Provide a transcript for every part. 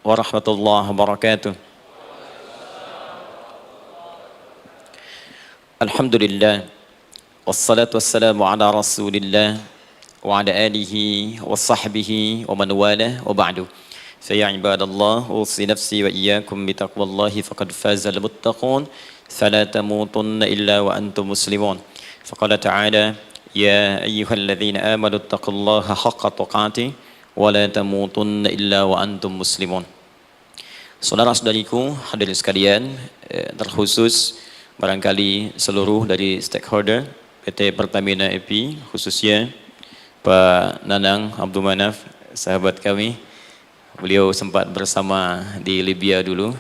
warahmatullahi wabarakatuh. Alhamdulillah, wassalatu wassalamu ala rasulillah wa ala alihi wa sahbihi wa man wala wa ba'du. Faya ibadallah, usi nafsi wa iyyakum bitaqwallahi faqad fazal muttaqun, fala tamutunna illa wa antum muslimun. Faqala ta'ala, ya ayyuhalladzina amanu taqullaha haqqa tuqatih wa la tamutunna illa wa antum muslimun. Saudara-saudariku hadirin sekalian, terkhusus barangkali seluruh dari stakeholder PT Pertamina EP, khususnya Pak Nanang Abdul Manaf, sahabat kami. Beliau sempat bersama di Libya dulu,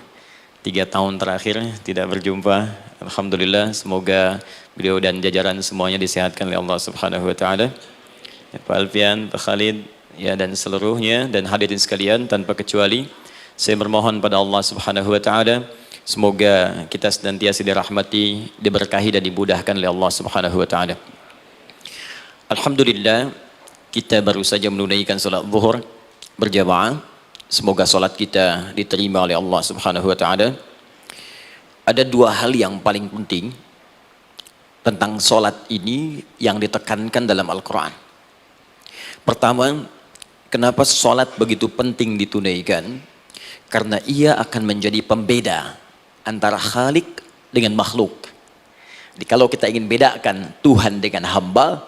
3 tahun terakhir tidak berjumpa. Alhamdulillah, semoga beliau dan jajaran semuanya disehatkan oleh Allah Subhanahu wa taala. Pak Alfian, Pak Khalid, ya, dan seluruhnya, dan hadirin sekalian tanpa kecuali, saya bermohon pada Allah Subhanahu wa taala semoga kita senantiasa dirahmati, diberkahi dan dimudahkan oleh Allah Subhanahu wa taala. Alhamdulillah, kita baru saja menunaikan salat zuhur berjamaah. Semoga salat kita diterima oleh Allah Subhanahu wa taala. Ada 2 hal yang paling penting tentang salat ini yang ditekankan dalam Al-Qur'an. Pertama, kenapa salat begitu penting ditunaikan? Karena ia akan menjadi pembeda antara Khalik dengan makhluk. Jadi kalau kita ingin bedakan Tuhan dengan hamba,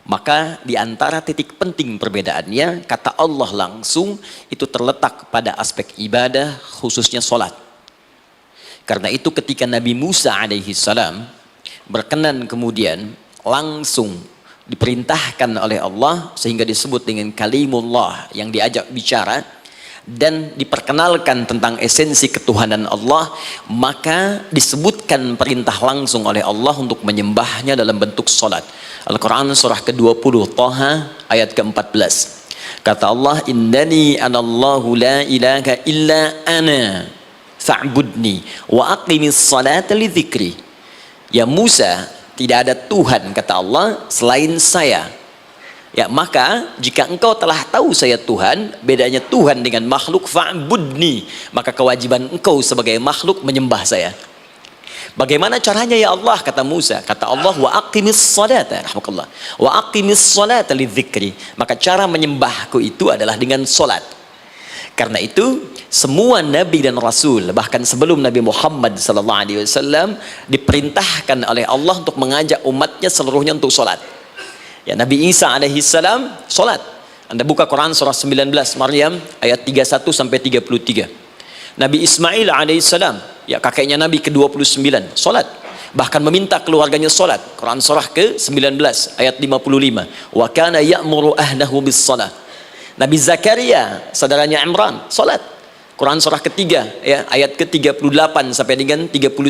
maka di antara titik penting perbedaannya, kata Allah langsung, itu terletak pada aspek ibadah, khususnya sholat. Karena itu ketika Nabi Musa alaihi salam berkenan kemudian langsung diperintahkan oleh Allah, sehingga disebut dengan kalimullah, yang diajak bicara, dan diperkenalkan tentang esensi ketuhanan Allah, maka disebutkan perintah langsung oleh Allah untuk menyembahnya dalam bentuk salat. Al-Quran surah ke-20 Taha ayat ke-14. Kata Allah, innani anallahu la ilaha illa ana fa'budni wa aqimis salata li dzikri. Ya Musa, tidak ada Tuhan, kata Allah, selain saya. Ya, maka jika engkau telah tahu saya Tuhan, bedanya Tuhan dengan makhluk, fa'budni, maka kewajiban engkau sebagai makhluk menyembah saya. Bagaimana caranya ya Allah, kata Musa? Kata Allah, wa aqimis salata, rahmatullah, wa aqimis salata lidzikri. Maka cara menyembahku itu adalah dengan salat. Karena itu semua nabi dan rasul, bahkan sebelum Nabi Muhammad SAW, diperintahkan oleh Allah untuk mengajak umatnya seluruhnya untuk salat. Ya, Nabi Isa alaihi salam salat. Anda buka Quran surah 19 Maryam ayat 31 sampai 33. Nabi Ismail alaihi salam, ya kakeknya Nabi ke-29, salat. Bahkan meminta keluarganya salat. Quran surah ke-19 ayat 55. Wa kana ya'muru ahlahu bis-shalah. Nabi Zakaria, saudaranya Imran, salat. Quran surah ketiga, ya, ayat ke-38 sampai dengan 39.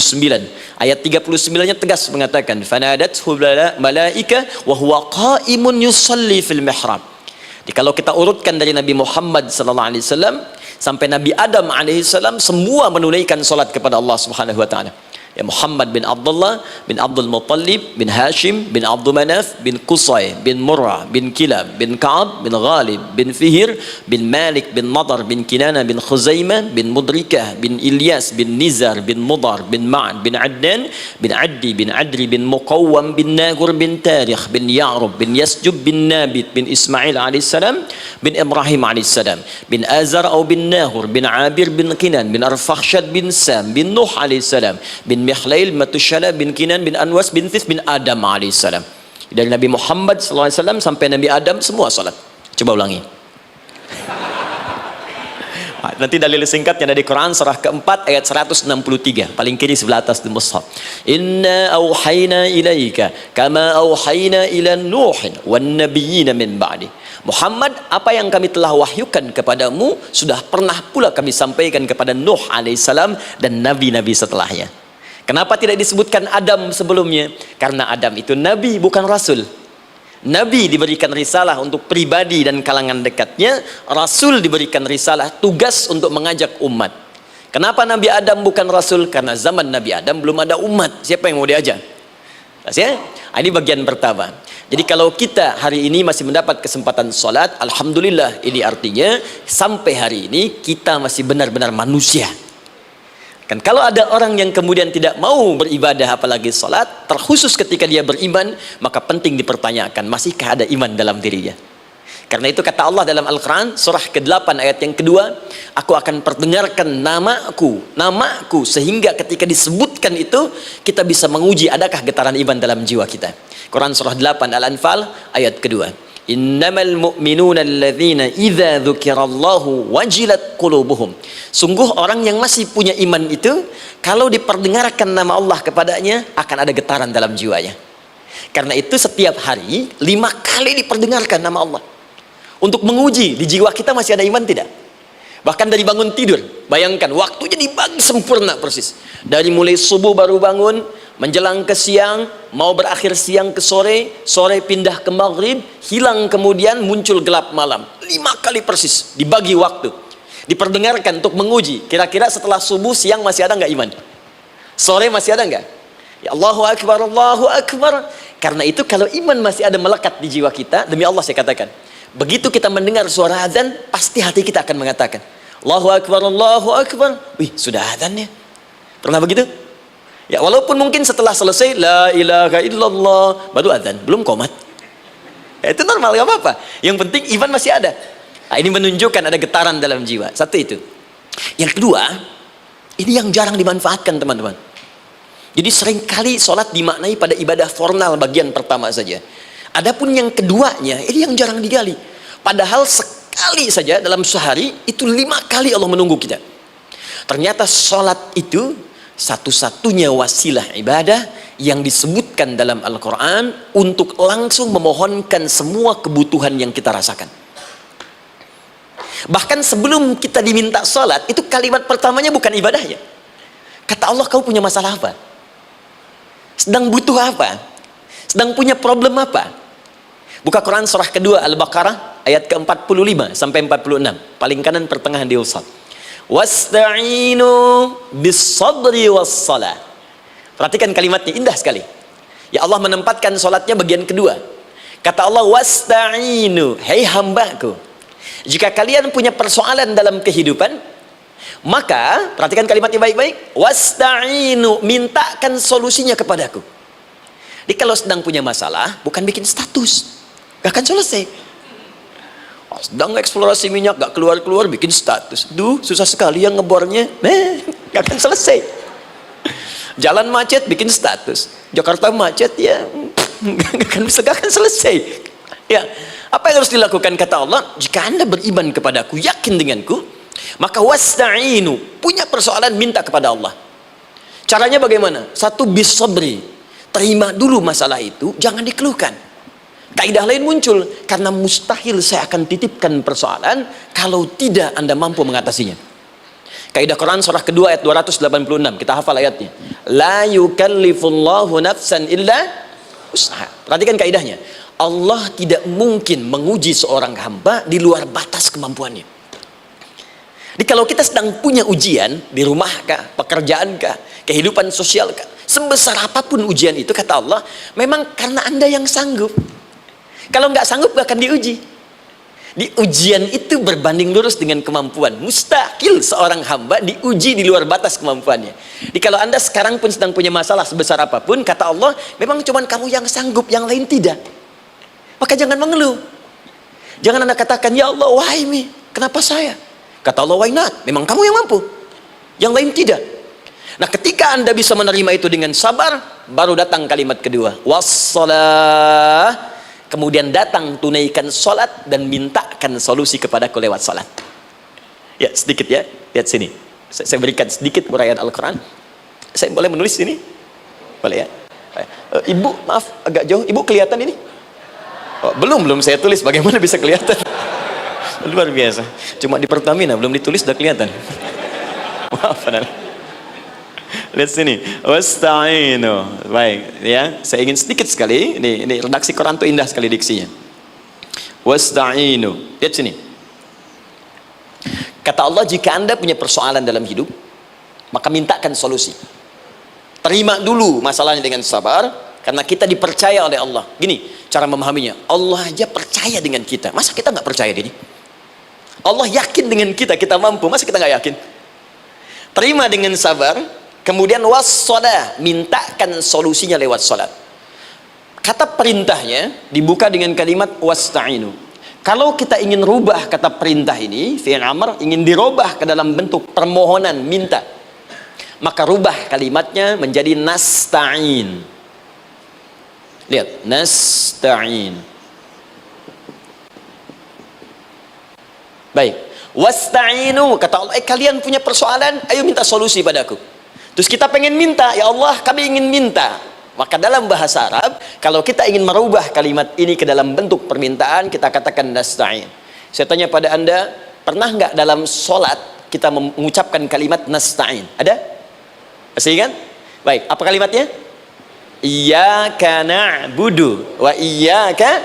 Ayat 39-nya tegas mengatakan, fanadathu malaika wa huwa qa'imun yusalli fil mihrab. Jadi kalau kita urutkan dari Nabi Muhammad sallallahu alaihi wasallam sampai Nabi Adam alaihi salam, semua menunaikan salat kepada Allah Subhanahu wa taala. Ya, Muhammad bin Abdullah bin Abdul Muttalib bin Hashim bin Abdul Manaf bin Qusay bin Murrah bin Kilab bin Ka'ab bin Ghalib bin Fihir bin Malik bin Nadar bin Kinana bin Khuzaimah bin Mudrikah bin Ilyas bin Nizar bin Mudar bin Ma'ad bin Adnan bin Addi bin Adri bin Muqawwam bin Nagur bin Tarikh bin Ya'rub bin Yasjub bin Nabit bin Ismail alaihissalam bin Ibrahim alaihissalam bin Azar atau bin Nahur bin Abir bin Kinan bin Arfakhshad bin Sam bin Nuh alaihissalam bin Mihlail Matushala bin Kinan bin Anwas bin Thith bin Adam alaihissalam. Dari Nabi Muhammad SAW sampai Nabi Adam semua salat. Coba ulangi. Nanti dalil singkatnya dari Quran surah keempat ayat 163, paling kiri sebelah atas di mushaf. Inna auhayna ilaika kama auhayna ila Nuhin wan nabiyyin min ba'di. Muhammad, apa yang kami telah wahyukan kepadamu sudah pernah pula kami sampaikan kepada Nuh alaihissalam dan nabi-nabi setelahnya. Kenapa tidak disebutkan Adam sebelumnya? Karena Adam itu nabi, bukan rasul. Nabi diberikan risalah untuk pribadi dan kalangan dekatnya, rasul diberikan risalah tugas untuk mengajak umat. Kenapa Nabi Adam bukan rasul? Karena zaman Nabi Adam belum ada umat. Siapa yang mau diajak? Ya? Ini bagian pertama. Jadi kalau kita hari ini masih mendapat kesempatan sholat, alhamdulillah, ini artinya sampai hari ini kita masih benar-benar manusia. Kan kalau ada orang yang kemudian tidak mau beribadah apalagi sholat, terkhusus ketika dia beriman, maka penting dipertanyakan, masihkah ada iman dalam dirinya? Karena itu kata Allah dalam Al-Quran surah ke-8 ayat yang kedua, aku akan perdengarkan namaku, sehingga ketika disebutkan itu kita bisa menguji adakah getaran iman dalam jiwa kita. Quran surah 8 Al-Anfal ayat kedua, innamal mu'minuna alladzina idza dzukirallahu wajilat qulubuhum. Sungguh orang yang masih punya iman itu, kalau diperdengarkan nama Allah kepadanya akan ada getaran dalam jiwanya. Karena itu setiap hari 5 kali diperdengarkan nama Allah untuk menguji di jiwa kita masih ada iman tidak. Bahkan dari bangun tidur, bayangkan waktunya dibagi sempurna persis. Dari mulai subuh baru bangun, menjelang ke siang, mau berakhir siang ke sore, sore pindah ke maghrib, hilang kemudian muncul gelap malam. 5 kali persis dibagi waktu, diperdengarkan untuk menguji. Kira-kira setelah subuh siang masih ada nggak iman? Sore masih ada nggak? Ya Allahu Akbar, Allahu Akbar. Karena itu kalau iman masih ada melekat di jiwa kita, demi Allah saya katakan, begitu kita mendengar suara azan, pasti hati kita akan mengatakan, Allahu Akbar, Allahu Akbar. Wih, sudah azan ya? Pernah begitu? Ya, walaupun mungkin setelah selesai, La ilaha illallah, baru azan, belum qomat. Ya, itu normal, gak apa-apa. Yang penting iman masih ada. Nah, ini menunjukkan ada getaran dalam jiwa. Satu itu. Yang kedua, ini yang jarang dimanfaatkan teman-teman. Jadi seringkali sholat dimaknai pada ibadah formal bagian pertama saja. Adapun yang keduanya, ini yang jarang digali. Padahal sekali saja dalam sehari, itu 5 kali Allah menunggu kita. Ternyata sholat itu satu-satunya wasilah ibadah yang disebutkan dalam Al-Quran untuk langsung memohonkan semua kebutuhan yang kita rasakan. Bahkan sebelum kita diminta sholat, itu kalimat pertamanya bukan ibadahnya. Kata Allah, kau punya masalah apa? Sedang butuh apa? Sedang punya problem apa? Buka Quran surah kedua Al-Baqarah ayat ke-45 sampai 46. Paling kanan pertengahan di usad. Wasta'inu bis-sabri was-salah. Perhatikan kalimatnya, indah sekali. Ya Allah menempatkan salatnya bagian kedua. Kata Allah, wasta'inu, hei hambaku, jika kalian punya persoalan dalam kehidupan, maka perhatikan kalimatnya baik-baik, wasta'inu, mintakan solusinya kepadaku. Jadi kalau sedang punya masalah, bukan bikin status, gak akan selesai. Sedang eksplorasi minyak gak keluar-keluar, bikin status, duh susah sekali yang ngebornya, gak akan selesai. Jalan macet, bikin status, Jakarta macet, ya gak akan selesai. Ya, apa yang harus dilakukan? Kata Allah, jika anda beriman kepadaku, yakin denganku, maka wasta'inu, punya persoalan minta kepada Allah. Caranya bagaimana? Satu, bisabri, terima dulu masalah itu, jangan dikeluhkan. Kaidah lain muncul, karena mustahil saya akan titipkan persoalan kalau tidak anda mampu mengatasinya. Kaidah Quran surah kedua ayat 286, kita hafal ayatnya. La yukallifullahu nafsan illa usaha. Perhatikan kaidahnya. Allah tidak mungkin menguji seorang hamba di luar batas kemampuannya. Jadi kalau kita sedang punya ujian di rumah kah, pekerjaan kah, kehidupan sosial kah, sebesar apapun ujian itu, kata Allah, memang karena anda yang sanggup. Kalau nggak sanggup gak akan diuji. Di ujian itu berbanding lurus dengan kemampuan. Mustahil seorang hamba diuji di luar batas kemampuannya. Jadi kalau anda sekarang pun sedang punya masalah sebesar apapun, kata Allah, memang cuma kamu yang sanggup, yang lain tidak. Maka jangan mengeluh. Jangan anda katakan, ya Allah, why me? Kenapa saya? Kata Allah, why not? Memang kamu yang mampu, yang lain tidak. Nah, ketika anda bisa menerima itu dengan sabar, baru datang kalimat kedua, wassalah. Kemudian datang tunaikan sholat dan mintakan solusi kepadaku lewat sholat. Ya, sedikit ya, lihat sini. Saya berikan sedikit uraian Al-Quran. Saya boleh menulis sini? Boleh ya? Ibu, maaf agak jauh. Ibu kelihatan ini? Oh, belum saya tulis. Bagaimana bisa kelihatan? Luar biasa. Cuma di Pertamina belum ditulis udah kelihatan. Maaf, lihat sini, wasta'inu. Baik, ya. Saya ingin sedikit sekali. Ini redaksi Quran itu indah sekali diksinya. Wasta'inu. Lihat sini. Kata Allah, jika anda punya persoalan dalam hidup, maka mintakan solusi. Terima dulu masalahnya dengan sabar, Karena kita dipercaya oleh Allah. Gini cara memahaminya, Allah aja percaya dengan kita, masa kita nggak percaya diri? Allah yakin dengan kita, kita mampu, masa kita nggak yakin? Terima dengan sabar, kemudian wassalah, mintakan solusinya lewat salat. Kata perintahnya dibuka dengan kalimat wasta'inu. Kalau kita ingin rubah kata perintah ini, fi'il amr, ingin dirubah ke dalam bentuk permohonan, minta, maka rubah kalimatnya menjadi nasta'in. Lihat, nasta'in. Baik, wasta'inu, kata Allah, kalian punya persoalan, ayo minta solusi padaku. Terus kita pengen minta, ya Allah kami ingin minta. Maka dalam bahasa Arab, kalau kita ingin merubah kalimat ini ke dalam bentuk permintaan, kita katakan nasta'in. Saya tanya pada Anda, pernah nggak dalam sholat kita mengucapkan kalimat nasta'in? Ada? Masih ingat? Baik, apa kalimatnya? Iyyaka na'budu wa iyyaka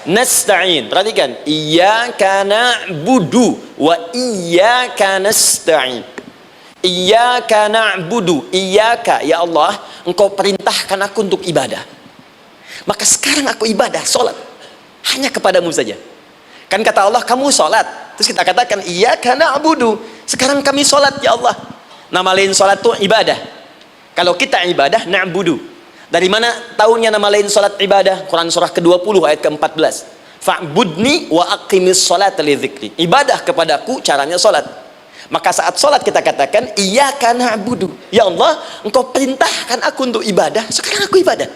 nasta'in. Perhatikan, iyyaka na'budu wa iyyaka nasta'in. Iyyaka na'budu, iyyaka, ya Allah, engkau perintahkan aku untuk ibadah. Maka sekarang aku ibadah, sholat, hanya kepadamu saja. Kan kata Allah, kamu sholat. Terus kita katakan, iyyaka na'budu. Sekarang kami sholat, ya Allah. Nama lain sholat itu ibadah. Kalau kita ibadah, na'budu. Dari mana tahunnya nama lain sholat ibadah? Quran surah ke-20 ayat ke-14. Fa'budni wa aqimis sholat li dzikri. Ibadah kepadaku, caranya sholat. Maka saat sholat kita katakan, iyyaka na'budu. Ya Allah, engkau perintahkan aku untuk ibadah, sekarang aku ibadah.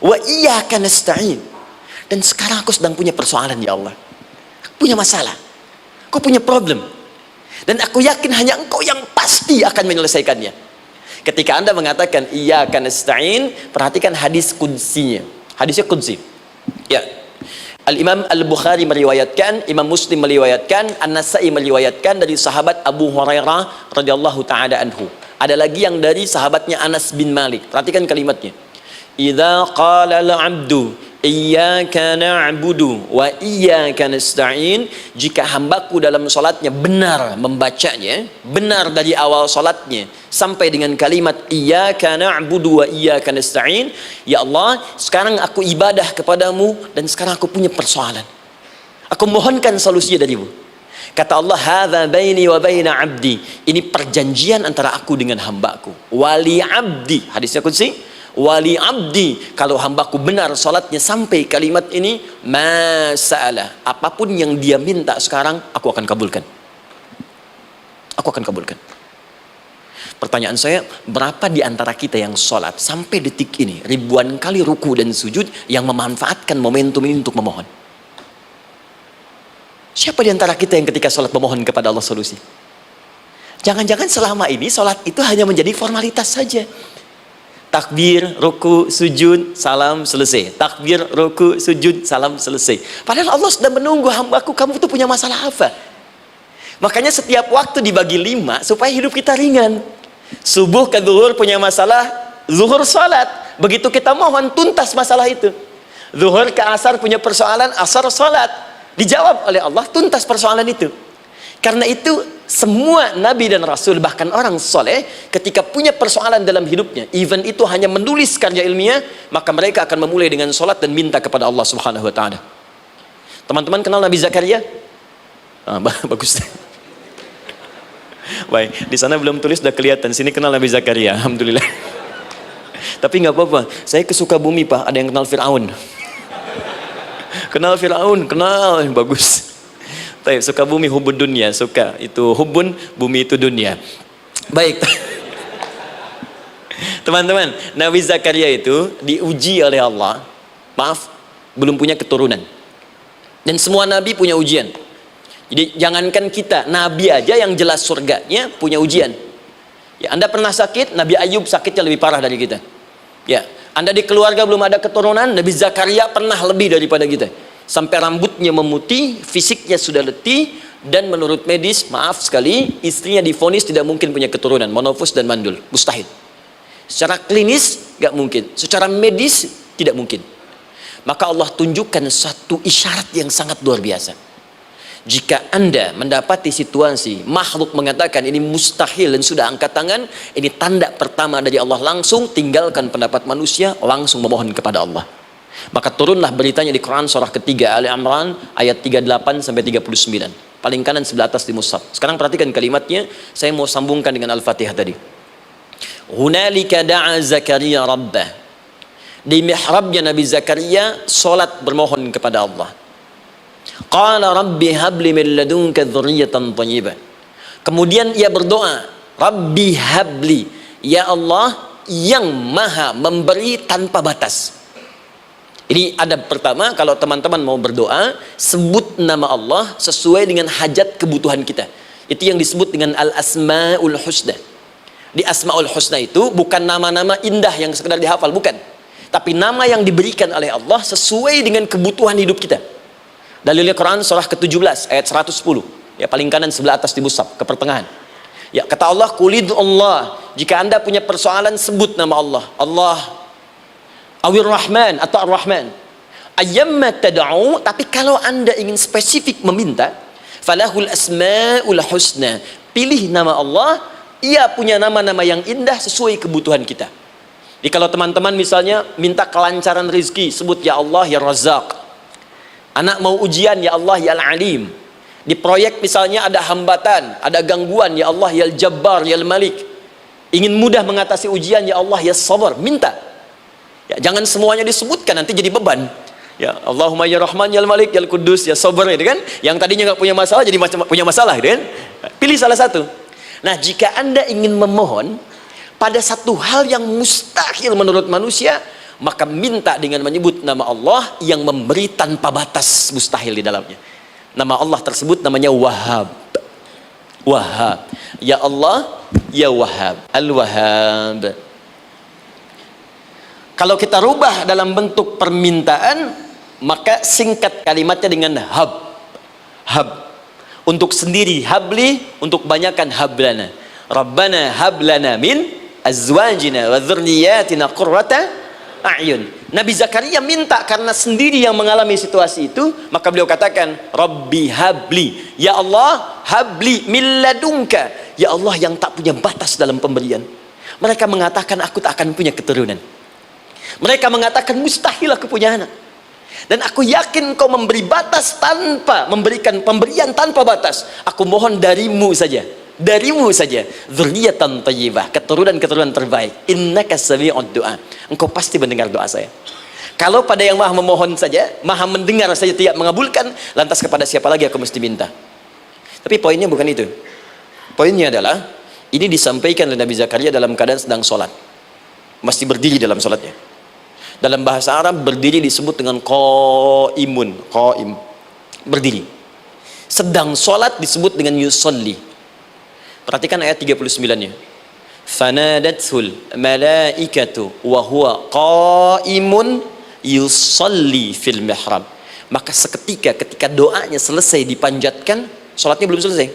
Wa iyyaka nasta'in. Dan sekarang aku sedang punya persoalan, ya Allah. Aku punya masalah. Aku punya problem. Dan aku yakin hanya engkau yang pasti akan menyelesaikannya. Ketika Anda mengatakan iyyaka nasta'in, perhatikan hadis qudsinya. Hadisnya qudsi. Ya. Al-Imam Al-Bukhari meriwayatkan, Imam Muslim meriwayatkan, An-Nasa'i meriwayatkan dari sahabat Abu Hurairah radhiyallahu taala anhu. Ada lagi yang dari sahabatnya Anas bin Malik. Perhatikan kalimatnya. Idza qala al-'abdu iyyaka na'budu wa iyyaka nasta'in, jika hambaku dalam salatnya benar membacanya, benar dari awal salatnya sampai dengan kalimat iyyaka na'budu wa iyyaka nasta'in, ya Allah, sekarang aku ibadah kepadamu dan sekarang aku punya persoalan. Aku mohonkan solusinya darimu. Kata Allah, hadza baini wa baina 'abdi. Ini perjanjian antara aku dengan hambaku. Wali 'abdi. Hadisnya qudsi. Wali abdi, kalau hambaku benar salatnya sampai kalimat ini, masalah, apapun yang dia minta sekarang, aku akan kabulkan. Aku akan kabulkan. Pertanyaan saya, berapa di antara kita yang salat sampai detik ini ribuan kali ruku dan sujud yang memanfaatkan momentum ini untuk memohon? Siapa di antara kita yang ketika salat memohon kepada Allah solusi? Jangan-jangan selama ini salat itu hanya menjadi formalitas saja. Takbir, ruku, sujud, salam, selesai. Takbir, ruku, sujud, salam, selesai. Padahal Allah sudah menunggu hambaku, kamu itu punya masalah apa? Makanya setiap waktu dibagi 5 supaya hidup kita ringan. Subuh ke zuhur punya masalah, zuhur salat. Begitu kita mohon, tuntas masalah itu. Zuhur ke asar punya persoalan, asar salat. Dijawab oleh Allah, tuntas persoalan itu. Karena itu semua nabi dan rasul, bahkan orang soleh, ketika punya persoalan dalam hidupnya, even itu hanya menulis karya ilmiah, maka mereka akan memulai dengan sholat dan minta kepada Allah Subhanahu Wa Taala. Teman-teman kenal Nabi Zakaria? Bagus. Baik, di sana belum tulis, sudah kelihatan. Sini kenal Nabi Zakaria, alhamdulillah. Tapi nggak apa-apa. Saya ke Sukabumi, Pak. Ada yang kenal Fir'aun? Kenal Fir'aun, kenal, bagus. Suka bumi hubun dunia, suka itu hubun, bumi itu dunia. Baik. Teman-teman, Nabi Zakaria itu diuji oleh Allah. Maaf, belum punya keturunan. Dan semua nabi punya ujian. Jadi jangankan kita, nabi aja yang jelas surganya punya ujian. Ya, Anda pernah sakit, Nabi Ayub sakitnya lebih parah dari kita. Ya, Anda di keluarga belum ada keturunan, Nabi Zakaria pernah lebih daripada kita. Sampai rambutnya memutih, fisiknya sudah letih, dan menurut medis, maaf sekali, istrinya divonis tidak mungkin punya keturunan, monofus dan mandul, mustahil. Secara klinis gak mungkin, secara medis tidak mungkin. Maka Allah tunjukkan satu isyarat yang sangat luar biasa. Jika Anda mendapati situasi makhluk mengatakan ini mustahil dan sudah angkat tangan, ini tanda pertama dari Allah, langsung tinggalkan pendapat manusia, langsung memohon kepada Allah. Maka turunlah beritanya di Quran surah ketiga Ali Imran ayat 38 sampai 39. Paling kanan sebelah atas di mushaf. Sekarang perhatikan kalimatnya, saya mau sambungkan dengan Al-Fatihah tadi. Hunalika da'a Zakaria rabbah. Di mihrabnya Nabi Zakaria salat bermohon kepada Allah. Qala rabbi habli min ladunka dzurriyyatan thayyibah. Kemudian ia berdoa, Rabbi habli, ya Allah yang maha memberi tanpa batas. Ini adab pertama, kalau teman-teman mau berdoa, sebut nama Allah sesuai dengan hajat kebutuhan kita. Itu yang disebut dengan al-asma'ul husna. Di asma'ul husna itu bukan nama-nama indah yang sekedar dihafal, bukan. Tapi nama yang diberikan oleh Allah sesuai dengan kebutuhan hidup kita. Dalilnya Quran surah ke-17 ayat 110. Ya, paling kanan sebelah atas di mushaf, ke pertengahan. Ya, kata Allah, qulid Allah. Jika Anda punya persoalan, sebut nama Allah. Allah Awir Rahman atau Ar-Rahman. Ayyamma tad'u, tapi kalau Anda ingin spesifik meminta, falahul asmaul husna. Pilih nama Allah, ia punya nama-nama yang indah sesuai kebutuhan kita. Jadi kalau teman-teman misalnya minta kelancaran rezeki, sebut ya Allah ya Razzaq. Anak mau ujian, ya Allah ya Al-Alim. Di proyek misalnya ada hambatan, ada gangguan, ya Allah ya Al-Jabbar ya Al-Malik. Ingin mudah mengatasi ujian, ya Allah ya Sabar. Minta. Ya, jangan semuanya disebutkan, nanti jadi beban. Ya, Allahumma ya Rahman ya Al-Malik ya Al-Quddus ya Sabar, gitu kan? Yang tadinya nggak punya masalah jadi punya masalah, gitu kan? Pilih salah satu. Nah, jika Anda ingin memohon pada satu hal yang mustahil menurut manusia, maka minta dengan menyebut nama Allah yang memberi tanpa batas, mustahil di dalamnya. Nama Allah tersebut namanya Wahhab. Wahhab. Ya Allah, ya Wahhab. Al-Wahhab. Kalau kita rubah dalam bentuk permintaan, maka singkat kalimatnya dengan hab. Hab. Untuk sendiri habli, untuk banyakkan hablana. Rabbana hablana min azwajina wa dzurriyyatina qurrata a'yun. Nabi Zakaria minta karena sendiri yang mengalami situasi itu, maka beliau katakan, Rabbi habli, ya Allah habli min ladunka, ya Allah yang tak punya batas dalam pemberian. Mereka mengatakan aku tak akan punya keturunan. Mereka mengatakan mustahil aku punya anak. Dan aku yakin kau memberi batas tanpa memberikan pemberian tanpa batas. Aku mohon darimu saja. Darimu saja, dzurriyyatan thayyibah, keturunan-keturunan terbaik. Innaka sami'ud du'a. Engkau pasti mendengar doa saya. Kalau pada yang maha memohon saja, maha mendengar saja tidak mengabulkan, lantas kepada siapa lagi aku mesti minta? Tapi poinnya bukan itu. Poinnya adalah ini disampaikan oleh Nabi Zakaria dalam keadaan sedang sholat, masih berdiri dalam sholatnya. Dalam bahasa Arab berdiri disebut dengan qaimun, qaim, berdiri. Sedang sholat disebut dengan yusolli. Perhatikan ayat 39-nya. Fanadathul malaikatu wa huwa qaimun yusalli fil mihrab. Maka seketika ketika doanya selesai dipanjatkan, salatnya belum selesai.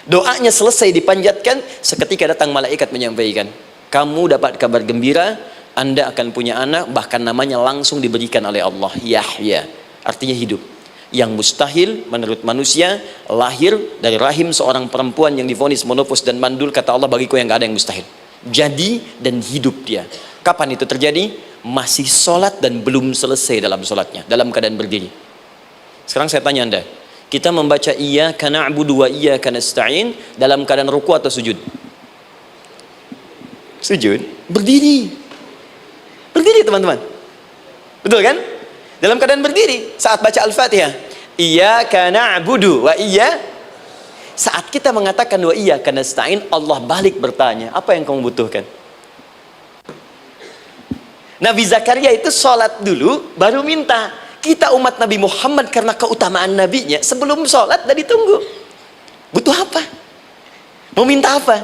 Doanya selesai dipanjatkan, seketika datang malaikat menyampaikan, kamu dapat kabar gembira, Anda akan punya anak, bahkan namanya langsung diberikan oleh Allah, Yahya. Artinya hidup. Yang mustahil menurut manusia, lahir dari rahim seorang perempuan yang divonis monofos dan mandul, kata Allah, bagiku yang gak ada yang mustahil. Jadi dan hidup dia. Kapan itu terjadi? Masih sholat dan belum selesai dalam sholatnya, dalam keadaan berdiri. Sekarang saya tanya Anda, kita membaca iyyaka na'budu wa iyyaka nasta'in dalam keadaan ruku atau sujud? Sujud. Berdiri. Berdiri teman-teman. Betul kan? Dalam keadaan berdiri saat baca Al-Fatihah. Iyyaka na'budu wa saat kita mengatakan wa iyyaka nasta'in, Allah balik bertanya, apa yang kamu butuhkan? Nabi Zakaria itu sholat dulu baru minta. Kita umat Nabi Muhammad karena keutamaan nabinya, sebelum sholat dah ditunggu. Butuh apa? Mau minta apa?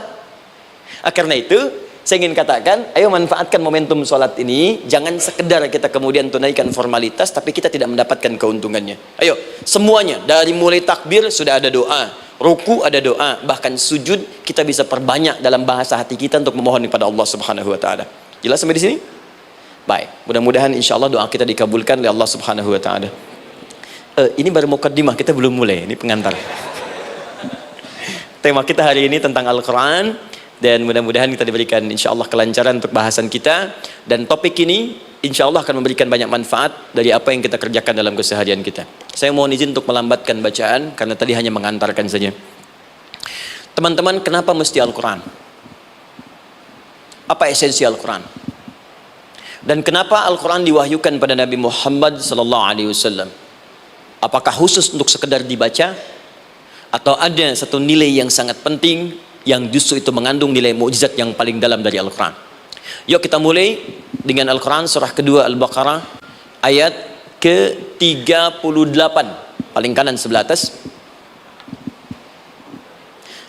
Karena itu saya ingin katakan, ayo manfaatkan momentum sholat ini. Jangan sekedar kita kemudian tunaikan formalitas, tapi kita tidak mendapatkan keuntungannya. Ayo, semuanya. Dari mulai takbir sudah ada doa. Ruku ada doa. Bahkan sujud kita bisa perbanyak dalam bahasa hati kita untuk memohon kepada Allah Subhanahu Wa Taala. Jelas sampai di sini? Baik. Mudah-mudahan insya Allah doa kita dikabulkan oleh Allah Subhanahu Wa Taala. Ini baru mukaddimah, kita belum mulai, ini pengantar. Tema kita hari ini tentang Al-Quran, dan mudah-mudahan kita diberikan insya Allah kelancaran untuk bahasan kita, dan topik ini insya Allah akan memberikan banyak manfaat dari apa yang kita kerjakan dalam keseharian kita. Saya mohon izin untuk melambatkan bacaan karena tadi hanya mengantarkan saja. Teman-teman, kenapa mesti Al-Quran? Apa esensi Al-Quran? Dan kenapa Al-Quran diwahyukan pada Nabi Muhammad SAW? Apakah khusus untuk sekedar dibaca? Atau ada satu nilai yang sangat penting yang justru itu mengandung nilai mukjizat yang paling dalam dari Al-Quran? Yuk kita mulai dengan Al-Quran surah kedua Al-Baqarah ayat ke-38, paling kanan sebelah atas.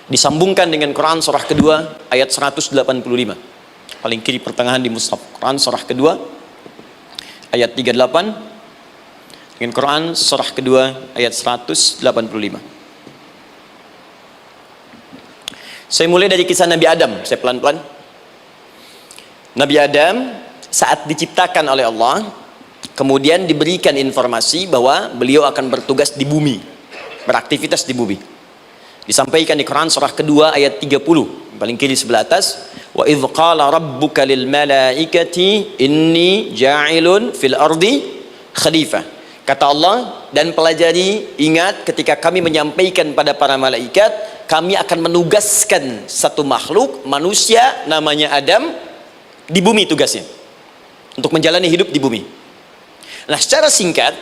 Disambungkan dengan Quran surah kedua ayat 185, paling kiri pertengahan di mushaf. Quran surah kedua ayat 38 dengan Quran surah kedua ayat 185. Saya mulai dari kisah Nabi Adam, saya pelan-pelan. Nabi Adam saat diciptakan oleh Allah, kemudian diberikan informasi bahwa beliau akan bertugas di bumi, beraktivitas di bumi. Disampaikan di Quran surah kedua ayat 30, paling kiri sebelah atas. Wa idh qala rabbuka lil malaikati inni ja'ilun fil ardi khalifah. Kata Allah, dan pelajari, ingat ketika kami menyampaikan pada para malaikat, kami akan menugaskan satu makhluk manusia namanya Adam di bumi tugasnya, untuk menjalani hidup di bumi. Nah, secara singkat,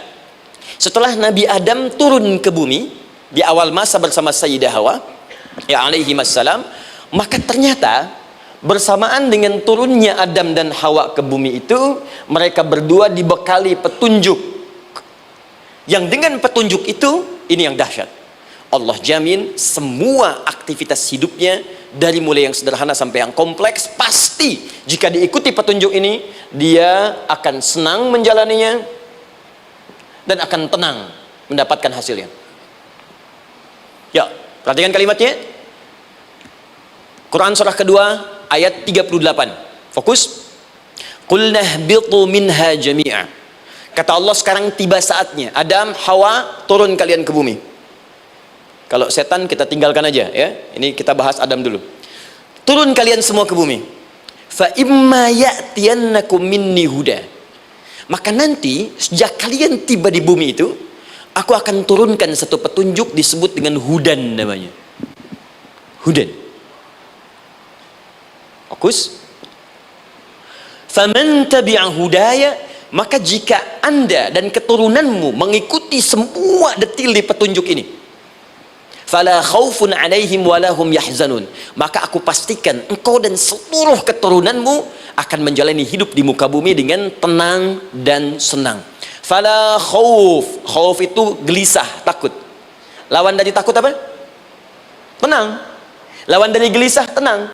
setelah Nabi Adam turun ke bumi di awal masa bersama Sayyidah Hawa ya alaihi wassalam, maka ternyata bersamaan dengan turunnya Adam dan Hawa ke bumi itu, mereka berdua dibekali petunjuk, yang dengan petunjuk itu, ini yang dahsyat, Allah jamin semua aktivitas hidupnya dari mulai yang sederhana sampai yang kompleks, pasti jika diikuti petunjuk ini, dia akan senang menjalaninya dan akan tenang mendapatkan hasilnya. Ya, perhatikan kalimatnya. Quran surah kedua ayat 38. Fokus. Qul nahbitu minha jami'a. Kata Allah, sekarang tiba saatnya. Adam, Hawa, turun kalian ke bumi. Kalau setan kita tinggalkan aja ya. Ini kita bahas Adam dulu. Turun kalian semua ke bumi. Fa imma ya'tiyannakum minni huda. Maka nanti sejak kalian tiba di bumi itu, aku akan turunkan satu petunjuk disebut dengan hudan namanya. Hudan. Fokus. Faman tabi'a hudaya, maka jika Anda dan keturunanmu mengikuti semua detil di petunjuk ini, fala khaufun alaihim walahum yahzanun, maka aku pastikan engkau dan seluruh keturunanmu akan menjalani hidup di muka bumi dengan tenang dan senang. Fala khauf, khauf itu gelisah, takut. Lawan dari takut apa? Tenang. Lawan dari gelisah, tenang.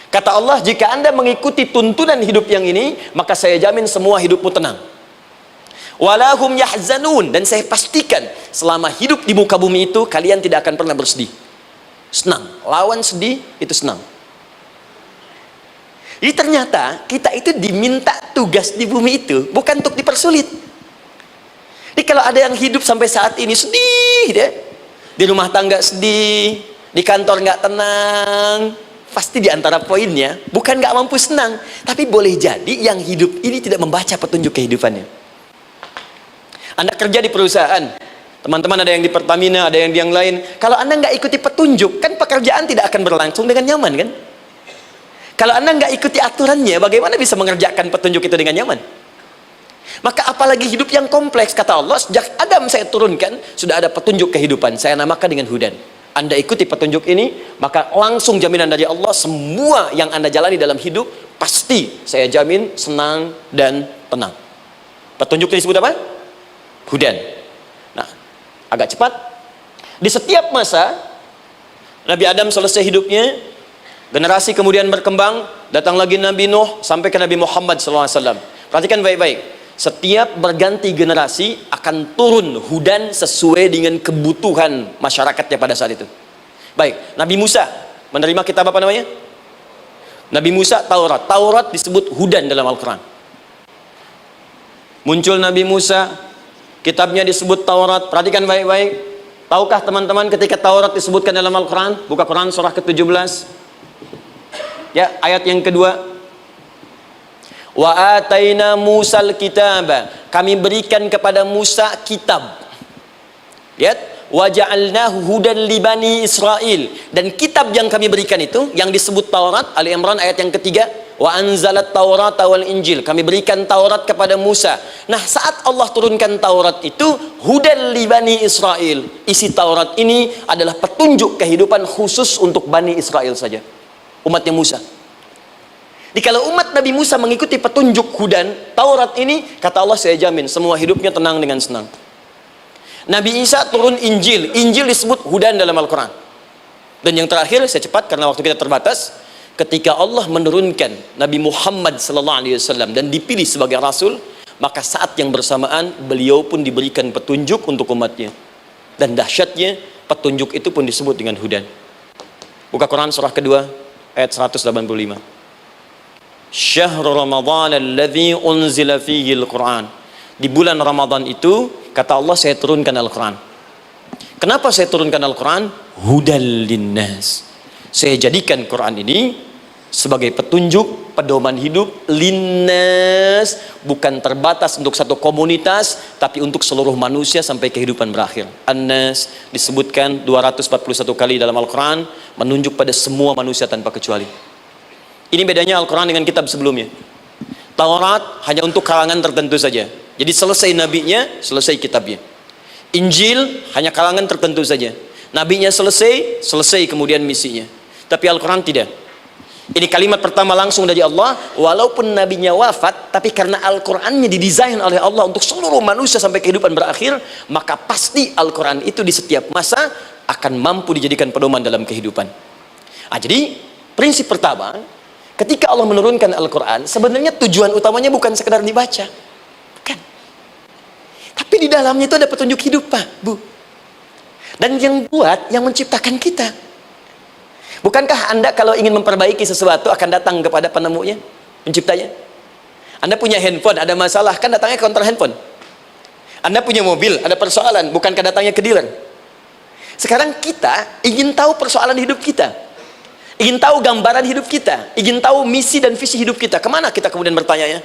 Kata Allah, jika Anda mengikuti tuntunan hidup yang ini, maka saya jamin semua hidupmu tenang. Walahum yahzanun, dan saya pastikan selama hidup di muka bumi itu, kalian tidak akan pernah bersedih. Senang. Lawan sedih, itu senang. Jadi ternyata, kita itu diminta tugas di bumi itu, bukan untuk dipersulit. Jadi kalau ada yang hidup sampai saat ini sedih, deh, di rumah tangga sedih, di kantor nggak tenang, pasti di antara poinnya bukan nggak mampu senang, tapi boleh jadi yang hidup ini tidak membaca petunjuk kehidupannya. Anda kerja di perusahaan, teman-teman ada yang di Pertamina, ada yang di yang lain. Kalau Anda nggak ikuti petunjuk, kan pekerjaan tidak akan berlangsung dengan nyaman, kan? Kalau Anda nggak ikuti aturannya, bagaimana bisa mengerjakan petunjuk itu dengan nyaman? Maka apalagi hidup yang kompleks. Kata Allah, sejak Adam saya turunkan, sudah ada petunjuk kehidupan, saya namakan dengan hudan. Anda ikuti petunjuk ini, maka langsung jaminan dari Allah, semua yang Anda jalani dalam hidup, pasti saya jamin senang dan tenang. Petunjuk ini disebut apa? Hudan. Nah, agak cepat. Di setiap masa, Nabi Adam selesai hidupnya, generasi kemudian berkembang, datang lagi Nabi Nuh, sampai ke Nabi Muhammad SAW. Perhatikan baik-baik. Setiap berganti generasi akan turun hudan sesuai dengan kebutuhan masyarakatnya pada saat itu. Baik, Nabi Musa menerima kitab apa namanya? Nabi Musa, Taurat. Taurat disebut hudan dalam Al-Quran. Muncul Nabi Musa, Kitabnya disebut Taurat. Perhatikan baik-baik. Tahukah teman-teman ketika Taurat disebutkan dalam Al-Quran? Buka Quran surah ke-17. Ya, ayat yang kedua. Wa ataina Musal kitaba. Kami berikan kepada Musa kitab. Lihat. Wa ja'alnahu hudan li bani Israil. Dan kitab yang kami berikan itu, yang disebut Taurat, Ali Imran ayat yang ketiga. Wa anzalat Taurata wal Injil. Kami berikan Taurat kepada Musa. Nah, saat Allah turunkan Taurat itu, hudan li bani Israil. Isi Taurat ini adalah petunjuk kehidupan khusus untuk Bani Israel saja. Umatnya Musa. Jadi kalau umat Nabi Musa mengikuti petunjuk hudan Taurat ini, kata Allah, saya jamin semua hidupnya tenang dengan senang. Nabi Isa turun Injil. Injil disebut hudan dalam Al-Quran. Dan yang terakhir, saya cepat karena waktu kita terbatas, ketika Allah menurunkan Nabi Muhammad SAW dan dipilih sebagai Rasul, maka saat yang bersamaan beliau pun diberikan petunjuk untuk umatnya. Dan dahsyatnya petunjuk itu pun disebut dengan hudan. Buka Quran surah kedua ayat 185. Syahrul Ramadan alladzi unzila fihi al-Quran. Di bulan Ramadan itu, kata Allah, saya turunkan Al-Quran. Kenapa saya turunkan Al-Quran? Hudal linnas. Saya jadikan Quran ini sebagai petunjuk, pedoman hidup linnas, bukan terbatas untuk satu komunitas, tapi untuk seluruh manusia sampai kehidupan berakhir. An-Nas disebutkan 241 kali dalam Al-Quran, menunjuk pada semua manusia tanpa kecuali. Ini bedanya Al-Quran dengan kitab sebelumnya. Taurat hanya untuk kalangan tertentu saja. Jadi selesai nabinya, selesai kitabnya. Injil hanya kalangan tertentu saja. Nabinya selesai, selesai kemudian misinya. Tapi Al-Quran tidak. Ini kalimat pertama langsung dari Allah. Walaupun nabinya wafat, tapi karena Al-Qurannya didesain oleh Allah untuk seluruh manusia sampai kehidupan berakhir, maka pasti Al-Quran itu di setiap masa akan mampu dijadikan pedoman dalam kehidupan. Jadi prinsip pertama, ketika Allah menurunkan Al-Quran, sebenarnya tujuan utamanya bukan sekedar dibaca. Tapi di dalamnya itu ada petunjuk hidup, Pak, Bu. Dan yang buat, yang menciptakan kita. Bukankah Anda kalau ingin memperbaiki sesuatu akan datang kepada penemunya, penciptanya? Anda punya handphone, ada masalah, kan datangnya ke counter handphone. Anda punya mobil, ada persoalan, bukankah datangnya ke dealer? Sekarang kita ingin tahu persoalan hidup kita. Ingin tahu gambaran hidup kita. Ingin tahu misi dan visi hidup kita. Kemana kita kemudian bertanya?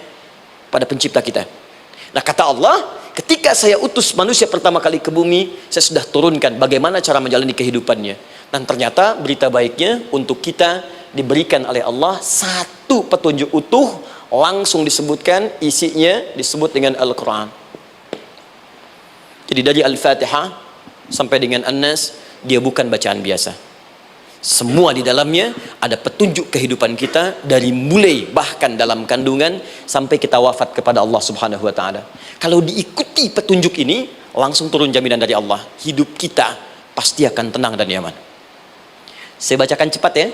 Pada pencipta kita. Nah, kata Allah, ketika saya utus manusia pertama kali ke bumi, saya sudah turunkan bagaimana cara menjalani kehidupannya. Dan ternyata berita baiknya untuk kita diberikan oleh Allah satu petunjuk utuh, langsung disebutkan, isinya disebut dengan Al-Quran. Jadi dari Al-Fatihah sampai dengan An-Nas, dia bukan bacaan biasa. Semua di dalamnya ada petunjuk kehidupan kita dari mulai bahkan dalam kandungan sampai kita wafat kepada Allah Subhanahu wa taala. Kalau diikuti petunjuk ini, langsung turun jaminan dari Allah. Hidup kita pasti akan tenang dan nyaman. Saya bacakan cepat ya.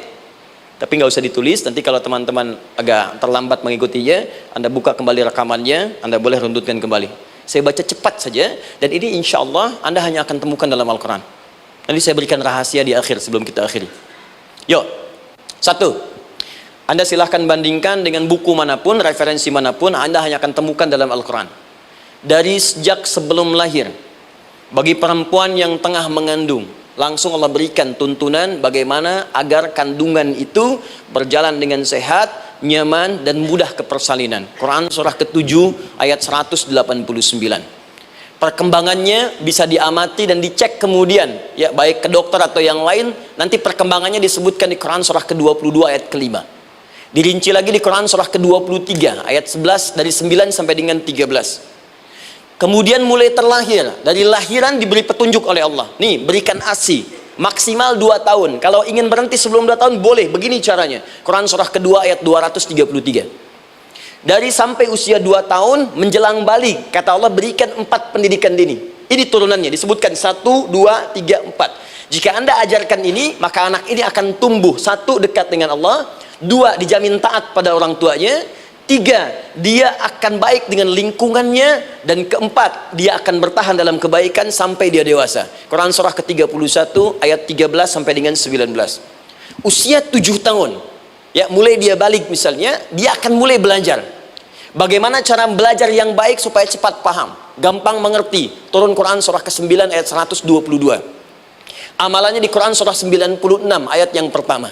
Tapi nggak usah ditulis, nanti kalau teman-teman agak terlambat mengikutinya, Anda buka kembali rekamannya, Anda boleh runtutkan kembali. Saya baca cepat saja, dan ini insya Allah Anda hanya akan temukan dalam Al-Quran. Nanti saya berikan rahasia di akhir sebelum kita akhiri. Yuk, satu, Anda silahkan bandingkan dengan buku manapun, referensi manapun, Anda hanya akan temukan dalam Al-Quran. Dari sejak sebelum lahir, bagi perempuan yang tengah mengandung, langsung Allah berikan tuntunan bagaimana agar kandungan itu berjalan dengan sehat, nyaman, dan mudah ke persalinan. Quran surah ke-7 ayat 189. Perkembangannya bisa diamati dan dicek kemudian, ya, baik ke dokter atau yang lain. Nanti perkembangannya disebutkan di Quran surah ke-22 ayat ke-5. Dirinci lagi di Quran surah ke-23 ayat 11 dari 9 sampai dengan 13. Kemudian mulai terlahir, dari lahiran diberi petunjuk oleh Allah. Nih, berikan ASI maksimal 2 tahun. Kalau ingin berhenti sebelum 2 tahun boleh, begini caranya. Quran surah kedua ayat 233. Dari sampai usia 2 tahun menjelang balik, kata Allah berikan 4 pendidikan dini. Ini turunannya disebutkan 1, 2, 3, 4. Jika Anda ajarkan ini, maka anak ini akan tumbuh. 1, dekat dengan Allah. 2, dijamin taat pada orang tuanya. 3, dia akan baik dengan lingkungannya. Dan 4, dia akan bertahan dalam kebaikan sampai dia dewasa. Quran surah ke-31 ayat 13 sampai dengan 19. Usia 7 tahun, ya, mulai dia balik misalnya, dia akan mulai belajar. Bagaimana cara belajar yang baik supaya cepat paham, gampang mengerti? Turun Quran surah ke-9 ayat 122. Amalannya di Quran surah 96 ayat yang pertama.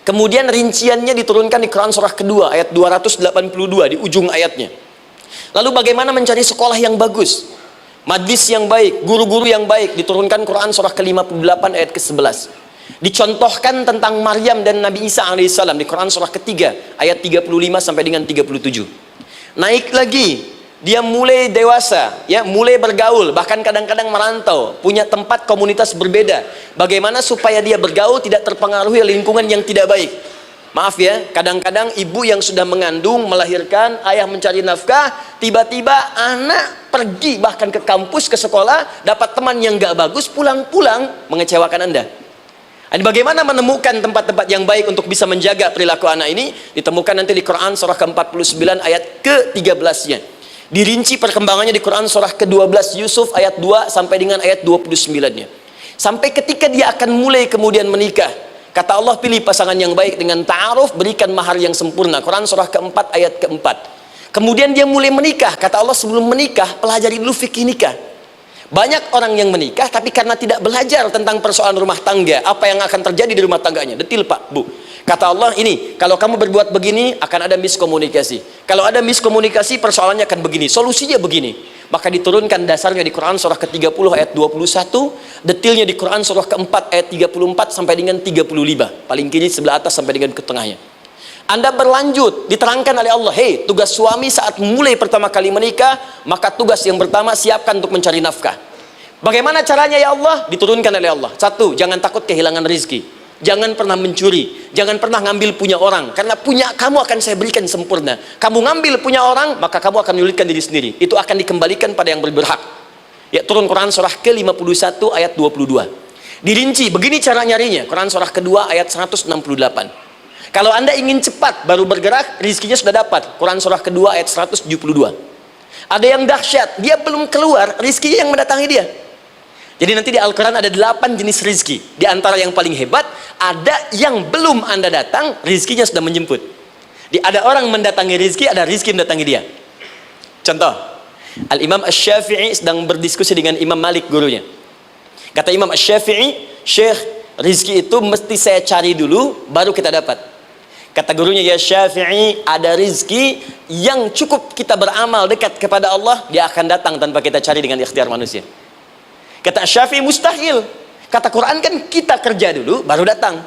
Kemudian rinciannya diturunkan di Quran surah kedua ayat 282 di ujung ayatnya. Lalu bagaimana mencari sekolah yang bagus, majlis yang baik, guru-guru yang baik? Diturunkan Quran surah ke-58 ayat ke-11. Dicontohkan tentang Maryam dan Nabi Isa alaihissalam di Quran surah ketiga ayat 35 sampai dengan 37. Naik lagi, dia mulai dewasa, ya, mulai bergaul, bahkan kadang-kadang merantau, punya tempat komunitas berbeda. Bagaimana supaya dia bergaul tidak terpengaruhi lingkungan yang tidak baik? Maaf ya, kadang-kadang ibu yang sudah mengandung, melahirkan, ayah mencari nafkah, tiba-tiba anak pergi bahkan ke kampus, ke sekolah, dapat teman yang gak bagus, pulang-pulang mengecewakan Anda. Dan bagaimana menemukan tempat-tempat yang baik untuk bisa menjaga perilaku anak ini? Ditemukan nanti di Quran surah ke-49 ayat ke-13-nya. Dirinci perkembangannya di Quran surah ke-12 Yusuf ayat 2 sampai dengan ayat 29-nya. Sampai ketika dia akan mulai kemudian menikah, kata Allah, pilih pasangan yang baik dengan ta'aruf, berikan mahar yang sempurna. Quran surah ke-4 ayat ke-4. Kemudian dia mulai menikah, kata Allah, sebelum menikah pelajari dulu fikih nikah. Banyak orang yang menikah tapi karena tidak belajar tentang persoalan rumah tangga, apa yang akan terjadi di rumah tangganya. Detil Pak, Bu. Kata Allah, ini kalau kamu berbuat begini akan ada miskomunikasi. Kalau ada miskomunikasi persoalannya akan begini, solusinya begini. Maka diturunkan dasarnya di Quran surah ke-30 ayat 21, detilnya di Quran surah ke-4 ayat 34 sampai dengan 35. Paling kiri sebelah atas sampai dengan ke tengahnya. Anda berlanjut, diterangkan oleh Allah, hei, tugas suami saat mulai pertama kali menikah, maka tugas yang pertama siapkan untuk mencari nafkah. Bagaimana caranya ya Allah? Diturunkan oleh Allah. Satu, jangan takut kehilangan rizki. Jangan pernah mencuri, jangan pernah ngambil punya orang, karena punya kamu akan saya berikan sempurna. Kamu ngambil punya orang, maka kamu akan menyulitkan diri sendiri. Itu akan dikembalikan pada yang berhak. Ya, turun Quran surah ke-51 ayat 22. Dirinci, begini cara nyarinya. Quran surah kedua ayat 168. Kalau Anda ingin cepat baru bergerak, rizkinya sudah dapat. Quran surah kedua ayat 172. Ada yang dahsyat, dia belum keluar, rizkinya yang mendatangi dia. Jadi nanti di Al-Quran ada 8 jenis rizki. Di antara yang paling hebat, ada yang belum Anda datang, rizkinya sudah menjemput. Ada orang mendatangi rizki, ada rizki mendatangi dia. Contoh, Al-Imam Asy-Syafi'i sedang berdiskusi dengan Imam Malik, gurunya. Kata Imam Asy-Syafi'i, Syekh, rizki itu mesti saya cari dulu, baru kita dapat. Kata gurunya, ya Syafi'i, ada rizki yang cukup kita beramal dekat kepada Allah, dia akan datang tanpa kita cari dengan ikhtiar manusia. Kata Syafi'i, mustahil. Kata Quran kan kita kerja dulu baru datang.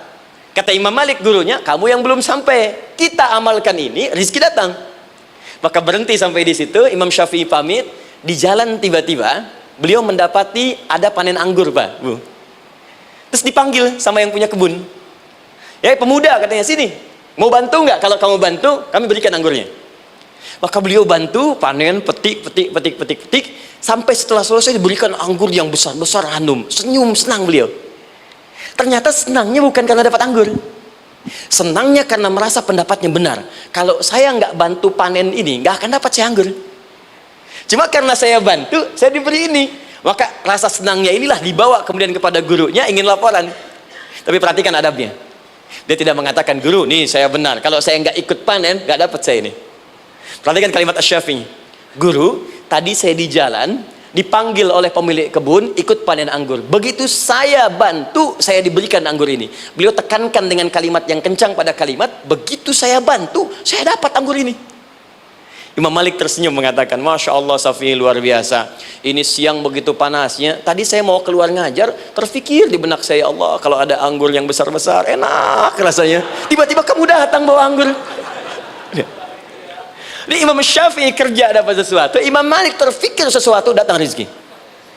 Kata Imam Malik, gurunya, kamu yang belum sampai, kita amalkan ini, rizki datang. Maka berhenti sampai di situ. Imam Syafi'i pamit. Di jalan tiba-tiba beliau mendapati ada panen anggur, Pak, Bu. Terus dipanggil sama yang punya kebun. Ya, pemuda, katanya, sini, mau bantu nggak? Kalau kamu bantu, kami berikan anggurnya. Maka beliau bantu, panen, petik, sampai setelah selesai diberikan anggur yang besar-besar, hanum. Senyum, senang beliau. Ternyata senangnya bukan karena dapat anggur. Senangnya karena merasa pendapatnya benar. Kalau saya nggak bantu panen ini, nggak akan dapat saya anggur. Cuma karena saya bantu, saya diberi ini. Maka rasa senangnya inilah dibawa kemudian kepada gurunya, ingin laporan. Tapi perhatikan adabnya. Dia tidak mengatakan, guru, nih saya benar, kalau saya nggak ikut panen, nggak dapat saya ini. Perhatikan kalimat Asy-Syafi'i. Guru, tadi saya di jalan, dipanggil oleh pemilik kebun, ikut panen anggur. Begitu saya bantu, saya diberikan anggur ini. Beliau tekankan dengan kalimat yang kencang pada kalimat, begitu saya bantu, saya dapat anggur ini. Imam Malik tersenyum mengatakan, Masya Allah, Syafi'i luar biasa. Ini siang begitu panasnya, tadi saya mau keluar ngajar, terfikir di benak saya, Allah, kalau ada anggur yang besar-besar, enak rasanya. Tiba-tiba kamu datang bawa anggur. Ini Imam Syafi'i kerja dapat sesuatu, Imam Malik terfikir sesuatu, datang rezeki.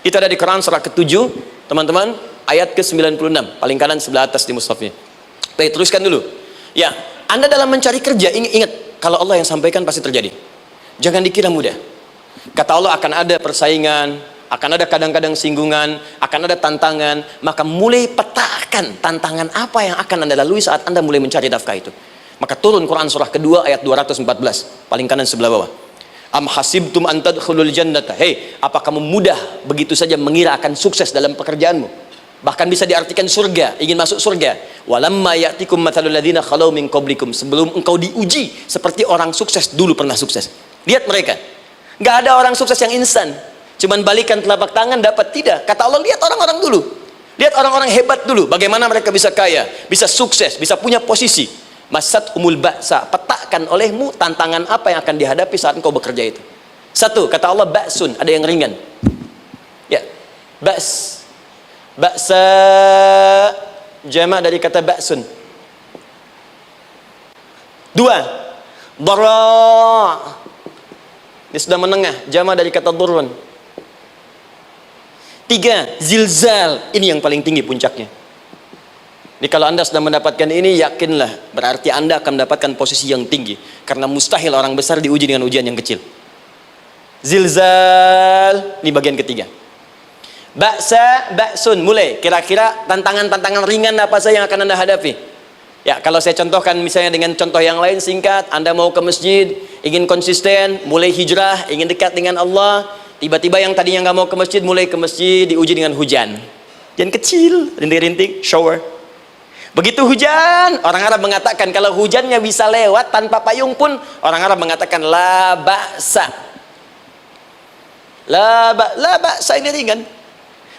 Itu ada di Quran surah ke-7, teman-teman, ayat ke-96, paling kanan sebelah atas di mushafnya. Baik, teruskan dulu. Ya, Anda dalam mencari kerja, ingat, kalau Allah yang sampaikan pasti terjadi. Jangan dikira mudah. Kata Allah, akan ada persaingan, akan ada kadang-kadang singgungan, akan ada tantangan. Maka mulai petakan tantangan apa yang akan Anda lalui saat Anda mulai mencari nafkah itu. Maka turun Quran surah kedua ayat 214, paling kanan sebelah bawah. Am hasibtum an tadkhulul jannata. Hei, apa kamu mudah begitu saja mengira akan sukses dalam pekerjaanmu? Bahkan bisa diartikan surga, ingin masuk surga. Walamma ya'tikum mathalul ladzina khalau min qablikum. Sebelum engkau diuji seperti orang sukses dulu pernah sukses. Lihat mereka. Nggak ada orang sukses yang instan. Cuman balikan telapak tangan dapat, tidak. Kata Allah, lihat orang-orang dulu. Lihat orang-orang hebat dulu. Bagaimana mereka bisa kaya, bisa sukses, bisa punya posisi. Masat umul ba'sa, petakan olehmu tantangan apa yang akan dihadapi saat engkau bekerja itu. Satu, kata Allah, ba'sun, ada yang ringan. Ya, ba's. Ba'sa, jama' dari kata ba'sun. Dua, dara. Ini sudah menengah, jama' dari kata durun. Tiga, zilzal. Ini yang paling tinggi puncaknya. Jadi kalau Anda sudah mendapatkan ini, yakinlah, berarti Anda akan mendapatkan posisi yang tinggi. Karena mustahil orang besar diuji dengan ujian yang kecil. Zilzal, ini bagian ketiga. Ba'sa, ba'sun, mulai. Kira-kira tantangan-tantangan ringan apa saja yang akan Anda hadapi? Ya, kalau saya contohkan misalnya dengan contoh yang lain singkat, Anda mau ke masjid, ingin konsisten, mulai hijrah, ingin dekat dengan Allah. Tiba-tiba yang tadinya nggak mau ke masjid, mulai ke masjid, diuji dengan hujan. Hujan kecil, rintik-rintik, shower. Begitu hujan, orang Arab mengatakan kalau hujannya bisa lewat tanpa payung pun, orang Arab mengatakan la ba'sa. La ba'sa, ini ringan.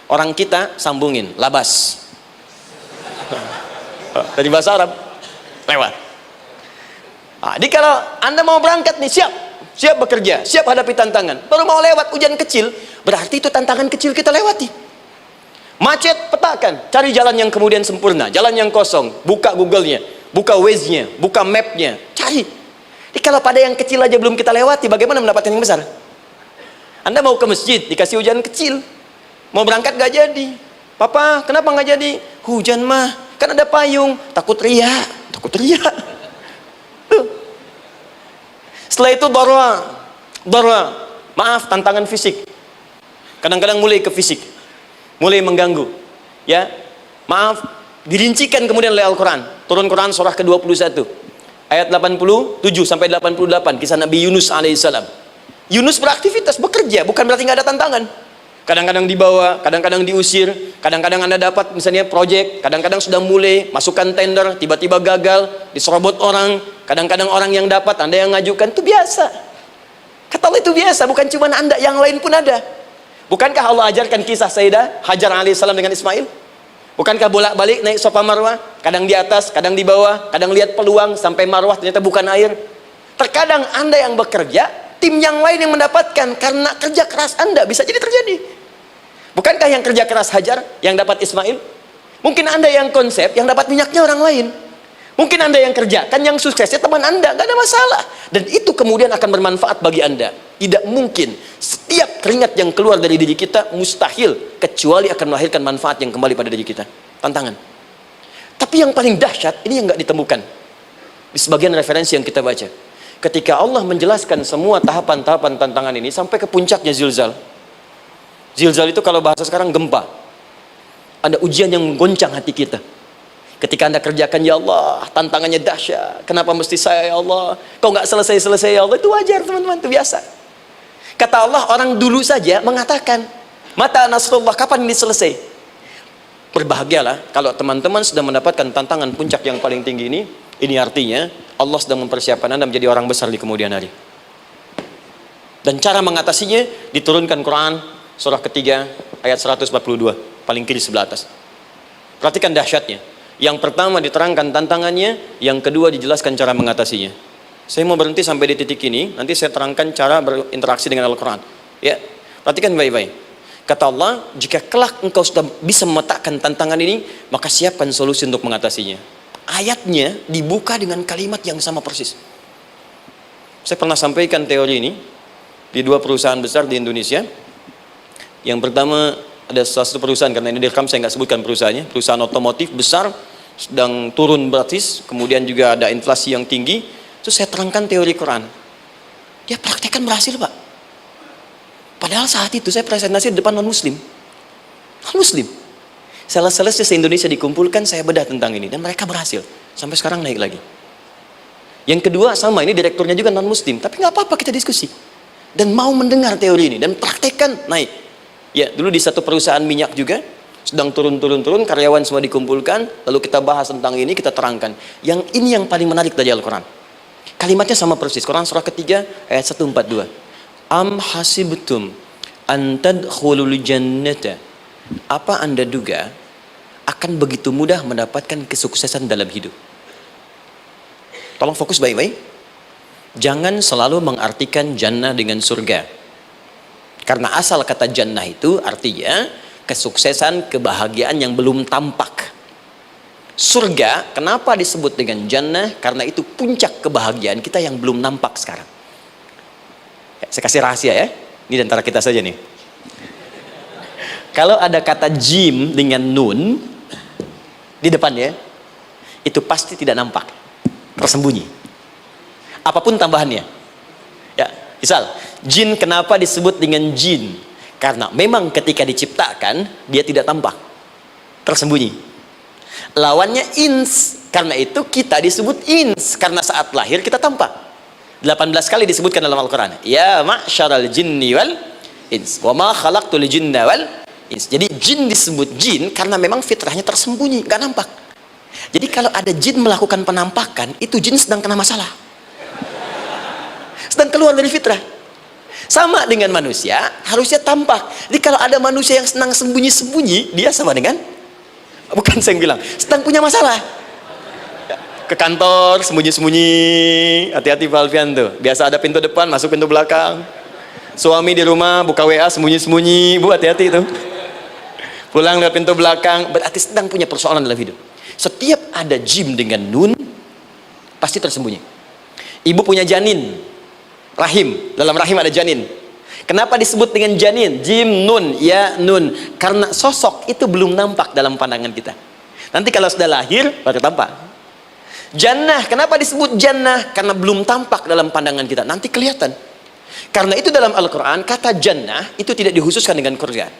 Orang kita sambungin, labas. Dari bahasa Arab, lewat. Nah, jadi kalau Anda mau berangkat nih, siap bekerja, siap hadapi tantangan, baru mau lewat hujan kecil, berarti itu tantangan kecil kita lewati. Macet, petakan, cari jalan yang kemudian sempurna, jalan yang kosong, buka Google-nya, buka Waze-nya, buka map-nya, cari. Jadi kalau pada yang kecil aja belum kita lewati, bagaimana mendapatkan yang besar? Anda mau ke masjid, dikasih hujan kecil, mau berangkat gak jadi. Papa, kenapa gak jadi? Hujan mah, kan ada payung, takut riak. Setelah itu darwa, maaf, tantangan fisik. Kadang-kadang mulai ke fisik, mulai mengganggu. Ya, maaf, dirincikan kemudian oleh Al-Quran. Turun Quran surah ke-21, ayat 87 sampai 88, kisah Nabi Yunus alaihissalam. Yunus beraktivitas, bekerja, bukan berarti nggak ada tantangan. Kadang-kadang dibawa, kadang-kadang diusir, kadang-kadang Anda dapat misalnya proyek, kadang-kadang sudah mulai masukkan tender, tiba-tiba gagal, diserobot orang, kadang-kadang orang yang dapat, Anda yang ngajukan, itu biasa. Kata Allah itu biasa, bukan cuma Anda, yang lain pun ada. Bukankah Allah ajarkan kisah Sayyidah Hajar alaihissalam dengan Ismail? Bukankah bolak-balik naik Safa Marwah, kadang di atas, kadang di bawah, kadang lihat peluang sampai Marwah ternyata bukan air. Terkadang Anda yang bekerja, tim yang lain yang mendapatkan karena kerja keras Anda, bisa jadi terjadi. Bukankah yang kerja keras Hajar yang dapat Ismail? Mungkin Anda yang konsep, yang dapat minyaknya orang lain. Mungkin Anda yang kerja, kan yang suksesnya teman Anda, gak ada masalah. Dan itu kemudian akan bermanfaat bagi Anda. Tidak mungkin setiap keringat yang keluar dari diri kita mustahil, kecuali akan melahirkan manfaat yang kembali pada diri kita. Tantangan. Tapi yang paling dahsyat, ini yang gak ditemukan di sebagian referensi yang kita baca. Ketika Allah menjelaskan semua tahapan-tahapan tantangan ini sampai ke puncaknya zilzal. Zilzal itu kalau bahasa sekarang gempa. Ada ujian yang menggoncang hati kita. Ketika Anda kerjakan, ya Allah, tantangannya dahsyat. Kenapa mesti saya, ya Allah? Kau nggak selesai-selesai, ya Allah. Itu wajar, teman-teman, itu biasa. Kata Allah, orang dulu saja mengatakan, mata nasrullah, kapan ini selesai? Berbahagialah kalau teman-teman sudah mendapatkan tantangan puncak yang paling tinggi ini. Ini artinya Allah sedang mempersiapkan Anda menjadi orang besar di kemudian hari. Dan cara mengatasinya diturunkan Quran surah ketiga ayat 142, paling kiri sebelah atas. Perhatikan dahsyatnya. Yang pertama diterangkan tantangannya, yang kedua dijelaskan cara mengatasinya. Saya mau berhenti sampai di titik ini, nanti saya terangkan cara berinteraksi dengan Al-Quran. Ya, perhatikan baik-baik. Kata Allah, jika kelak engkau sudah bisa memetakan tantangan ini, maka siapkan solusi untuk mengatasinya. Ayatnya dibuka dengan kalimat yang sama persis. Saya pernah sampaikan teori ini di dua perusahaan besar di Indonesia. Yang pertama, ada satu perusahaan, karena ini direkam saya nggak sebutkan perusahaannya, perusahaan otomotif besar, sedang turun gratis, kemudian juga ada inflasi yang tinggi. Terus saya terangkan teori Quran. Dia praktekkan berhasil, Pak. Padahal saat itu saya presentasi di depan non-muslim. Non-muslim. Sales-salesnya se-Indonesia dikumpulkan, saya bedah tentang ini. Dan mereka berhasil. Sampai sekarang naik lagi. Yang kedua, sama, ini direkturnya juga non-muslim. Tapi nggak apa-apa, kita diskusi. Dan mau mendengar teori ini. Dan praktekkan, naik. Ya, dulu di satu perusahaan minyak juga, sedang turun, karyawan semua dikumpulkan, lalu kita bahas tentang ini, kita terangkan. Yang ini yang paling menarik dari Al-Quran. Kalimatnya sama persis. Quran surah ketiga ayat 142. Am hasibtum an tadkhulul jannata. Apa Anda duga akan begitu mudah mendapatkan kesuksesan dalam hidup? Tolong fokus baik-baik. Jangan selalu mengartikan jannah dengan surga. Karena asal kata jannah itu artinya kesuksesan, kebahagiaan yang belum tampak. Surga, kenapa disebut dengan jannah? Karena itu puncak kebahagiaan kita yang belum nampak sekarang. Ya, saya kasih rahasia ya. Ini antara kita saja nih. Kalau ada kata jim dengan nun di depannya, itu pasti tidak nampak, tersembunyi. Apapun tambahannya. Ya, misal, jin kenapa disebut dengan jin? Karena memang ketika diciptakan dia tidak tampak, tersembunyi. Lawannya ins, karena itu kita disebut ins, karena saat lahir kita tampak. 18 kali disebutkan dalam Al-Quran. Ya ma'syaral jinni wal ins, wa ma khalaqtul jinna wal ins. Jadi jin disebut jin karena memang fitrahnya tersembunyi, nggak nampak. Jadi kalau ada jin melakukan penampakan, itu jin sedang kena masalah, sedang keluar dari fitrah. Sama dengan manusia, harusnya tampak. Jadi kalau ada manusia yang senang sembunyi-sembunyi, dia sama dengan, bukan saya yang bilang, sedang punya masalah. Ke kantor sembunyi-sembunyi, hati-hati Pak Alfian tuh. Biasa ada pintu depan, masuk pintu belakang. Suami di rumah buka WA sembunyi-sembunyi, Bu hati-hati itu. Pulang lewat pintu belakang, berarti sedang punya persoalan dalam hidup. Setiap ada jim dengan nun, pasti tersembunyi. Ibu punya janin, rahim, dalam rahim ada janin. Kenapa disebut dengan janin? Jim, nun, ya, nun. Karena sosok itu belum nampak dalam pandangan kita. Nanti kalau sudah lahir, baru tampak. Jannah, kenapa disebut jannah? Karena belum tampak dalam pandangan kita, nanti kelihatan. Karena itu dalam Al-Quran, kata jannah itu tidak dikhususkan dengan surga,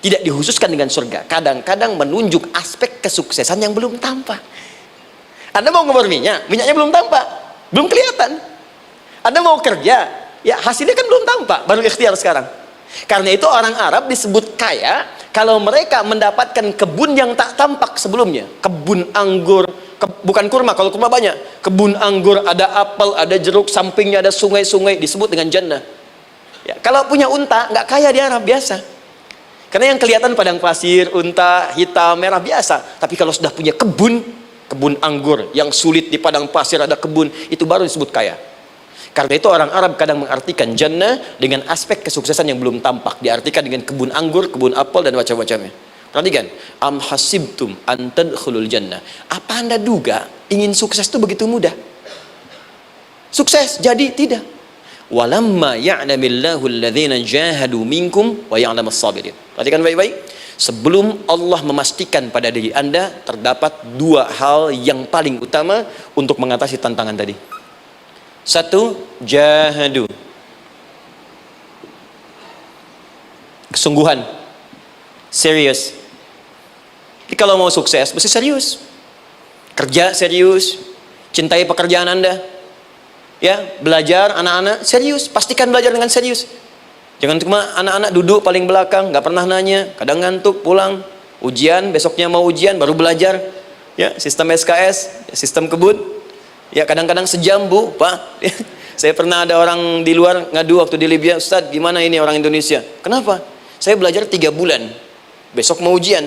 tidak dikhususkan dengan surga. Kadang-kadang menunjuk aspek kesuksesan yang belum tampak. Anda mau ngubur minyak, minyaknya belum tampak, belum kelihatan. Anda mau kerja, ya hasilnya kan belum tampak, baru ikhtiar sekarang. Karena itu orang Arab disebut kaya kalau mereka mendapatkan kebun yang tak tampak sebelumnya. Kebun anggur, bukan kurma, kalau kurma banyak. Kebun anggur, ada apel, ada jeruk, sampingnya ada sungai-sungai, disebut dengan jannah. Ya, kalau punya unta, nggak kaya di Arab, biasa. Karena yang kelihatan padang pasir, unta, hitam, merah, biasa. Tapi kalau sudah punya kebun, kebun anggur yang sulit di padang pasir ada kebun, itu baru disebut kaya. Karena itu orang Arab kadang mengartikan jannah dengan aspek kesuksesan yang belum tampak. Diartikan dengan kebun anggur, kebun apel, dan macam-macamnya. Perhatikan, am hasibtum an tadkhulul jannah. Apa Anda duga ingin sukses itu begitu mudah? Sukses jadi tidak. Walamma ya'lamillahu alladhina jahadu minkum wa ya'lamas sabirin. Perhatikan baik-baik. Sebelum Allah memastikan pada diri Anda terdapat dua hal yang paling utama untuk mengatasi tantangan tadi. Satu, jahadu, kesungguhan, serius. Jadi kalau mau sukses mesti serius, kerja serius, cintai pekerjaan Anda, ya, belajar anak-anak serius, pastikan belajar dengan serius. Jangan cuma anak-anak duduk paling belakang, nggak pernah nanya, kadang ngantuk pulang, ujian, besoknya mau ujian baru belajar, ya, sistem SKS, sistem kebut. Ya kadang-kadang sejam, Bu, Pak. Saya pernah ada orang di luar ngadu waktu di Libya, Ustadz gimana ini orang Indonesia? Kenapa? Saya belajar 3 bulan, besok mau ujian.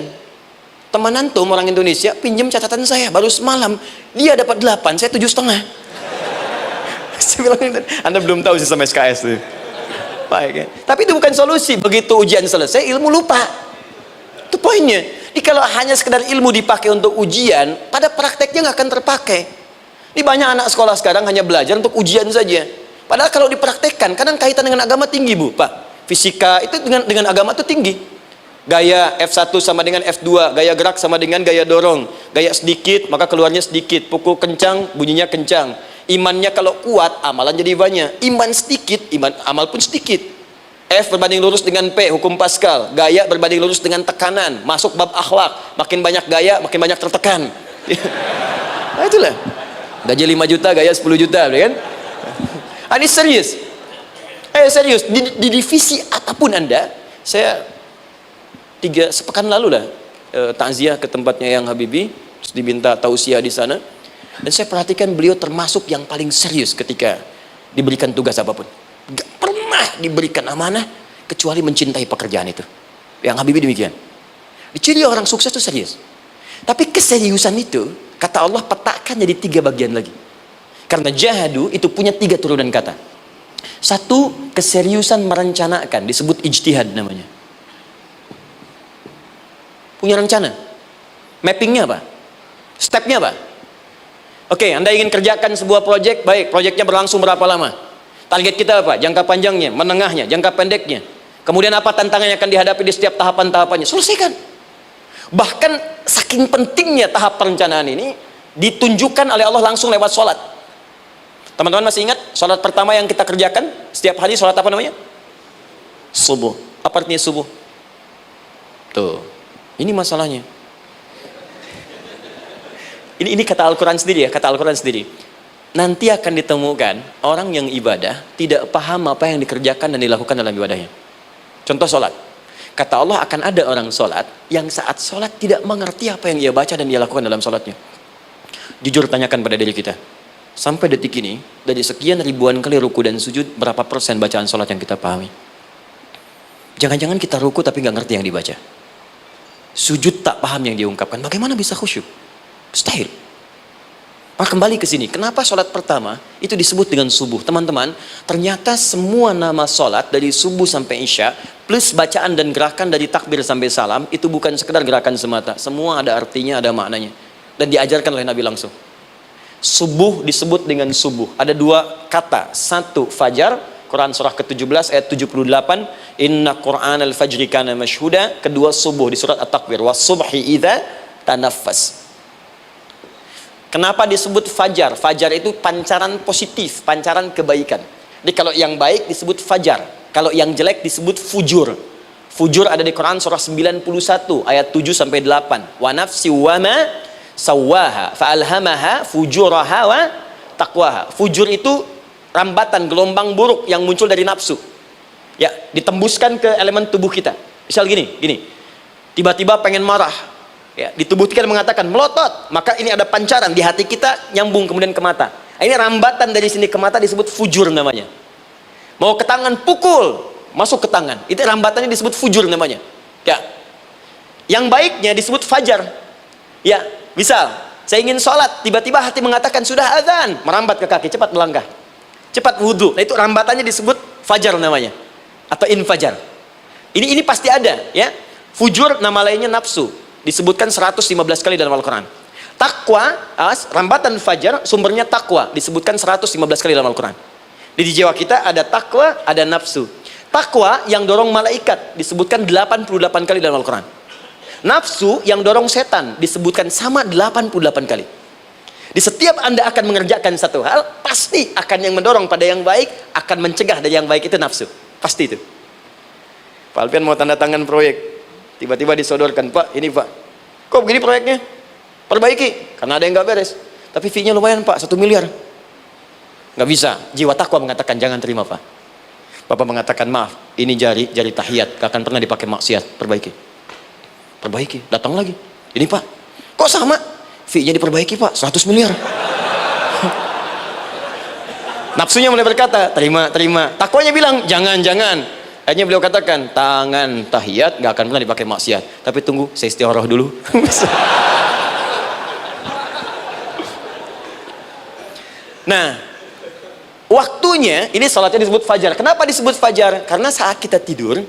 Teman antum orang Indonesia pinjam catatan saya, baru semalam dia dapat 8, saya 7,5. Saya bilang, Anda belum tahu sistem SKS tuh. Baik, ya. Tapi itu bukan solusi. Begitu ujian selesai, ilmu lupa. Itu poinnya. Jadi kalau hanya sekedar ilmu dipakai untuk ujian, pada prakteknya nggak akan terpakai. Ini banyak anak sekolah sekarang hanya belajar untuk ujian saja. Padahal kalau dipraktekkan, kadang kaitan dengan agama tinggi, Bu, Pak. Fisika itu dengan agama itu tinggi. Gaya F1 sama dengan F2, gaya gerak sama dengan gaya dorong. Gaya sedikit, maka keluarnya sedikit. Pukul kencang, bunyinya kencang. Imannya kalau kuat, amalan jadi banyak. Iman sedikit, amal pun sedikit. F berbanding lurus dengan P, hukum Pascal. Gaya berbanding lurus dengan tekanan. Masuk bab akhlak. Makin banyak gaya, makin banyak tertekan. Nah itulah. Gaji 5 juta, gaya 10 juta, kan? Ini serius. Serius. Di divisi apapun Anda, saya 3 sepekan lalu lah takziah ke tempatnya yang Habibie, terus diminta tausiah di sana. Dan saya perhatikan beliau termasuk yang paling serius ketika diberikan tugas apapun. Gak pernah diberikan amanah kecuali mencintai pekerjaan itu. Yang Habibie demikian. Ciri orang sukses itu serius. Tapi keseriusan itu, kata Allah petakan jadi 3 bagian lagi. Karena jahadu itu punya 3 turunan kata. 1, keseriusan merencanakan, disebut ijtihad namanya. Punya rencana. Mappingnya apa? Stepnya apa? Oke, Anda ingin kerjakan sebuah proyek, baik, proyeknya berlangsung berapa lama? Target kita apa? Jangka panjangnya, menengahnya, jangka pendeknya. Kemudian apa tantangan yang akan dihadapi di setiap tahapan-tahapannya? Selesaikan. Bahkan saking pentingnya tahap perencanaan ini ditunjukkan oleh Allah langsung lewat sholat. Teman-teman masih ingat sholat pertama yang kita kerjakan setiap hari, sholat apa namanya? Subuh. Apa artinya subuh? Tuh, ini masalahnya. Ini kata Al-Quran sendiri ya, kata Al-Quran sendiri. Nanti akan ditemukan orang yang ibadah tidak paham apa yang dikerjakan dan dilakukan dalam ibadahnya. Contoh sholat. Kata Allah akan ada orang sholat yang saat sholat tidak mengerti apa yang ia baca dan ia lakukan dalam sholatnya. Jujur tanyakan pada diri kita. Sampai detik ini, dari sekian ribuan kali ruku dan sujud, berapa persen bacaan sholat yang kita pahami? Jangan-jangan kita ruku tapi nggak ngerti yang dibaca. Sujud tak paham yang diungkapkan. Bagaimana bisa khusyuk? Mustahil. Maka kembali ke sini. Kenapa sholat pertama itu disebut dengan subuh? Teman-teman, ternyata semua nama sholat dari subuh sampai isya plus bacaan dan gerakan dari takbir sampai salam itu bukan sekedar gerakan semata. Semua ada artinya, ada maknanya. Dan diajarkan oleh Nabi langsung. Subuh disebut dengan subuh. Ada 2 kata. 1 fajar, Quran surah ke-17 ayat 78. Inna Qur'an al-fajri kana mashhuda. Kedua subuh di surat At-Takwir. Was subhi idza tanaffas. Kenapa disebut fajar? Fajar itu pancaran positif, pancaran kebaikan. Jadi kalau yang baik disebut fajar, kalau yang jelek disebut fujur. Fujur ada di Quran surah 91 ayat 7 sampai 8. Wa nafsi wa ma sawwaha fa alhamaha fujuraha wa taqwaha. Fujur itu rambatan gelombang buruk yang muncul dari nafsu. Ya, ditembuskan ke elemen tubuh kita. Misal gini. Tiba-tiba pengen marah. Ya, di tubuh kita mengatakan melotot, maka ini ada pancaran di hati kita nyambung kemudian ke mata. Ini rambatan dari sini ke mata disebut fujur namanya. Mau ke tangan pukul, masuk ke tangan. Itu rambatannya disebut fujur namanya. Ya. Yang baiknya disebut fajar. Ya, misal saya ingin sholat, tiba-tiba hati mengatakan sudah azan, merambat ke kaki, cepat melangkah, cepat wudhu. Nah, itu rambatannya disebut fajar namanya, atau infajar. Ini pasti ada, ya. Fujur nama lainnya nafsu. Disebutkan 115 kali dalam Al-Quran. Takwa, rambatan fajar, sumbernya takwa. Disebutkan 115 kali dalam Al-Quran. Di jiwa kita ada takwa, ada nafsu. Takwa yang dorong malaikat, disebutkan 88 kali dalam Al-Quran. Nafsu yang dorong setan, disebutkan sama 88 kali. Di setiap Anda akan mengerjakan satu hal, pasti akan yang mendorong pada yang baik, akan mencegah dari yang baik itu nafsu. Pasti itu. Pak Alpian mau tanda tangan proyek. Tiba-tiba disodorkan, Pak, ini Pak, kok begini proyeknya? Perbaiki, karena ada yang nggak beres. Tapi fee-nya lumayan Pak, 1 miliar. Nggak bisa, jiwa takwa mengatakan jangan terima Pak. Bapak mengatakan maaf, ini jari tahiyat, gak akan pernah dipakai maksiat, perbaiki, datang lagi. Ini Pak, kok sama? Fee-nya diperbaiki Pak, 100 miliar. Nafsunya mulai berkata, terima. Takwanya bilang, jangan. Akhirnya beliau katakan, tangan tahiyat gak akan pernah dipakai maksiat. Tapi tunggu, saya istiqoroh dulu. Nah, waktunya, ini salatnya disebut fajar. Kenapa disebut fajar? Karena saat kita tidur,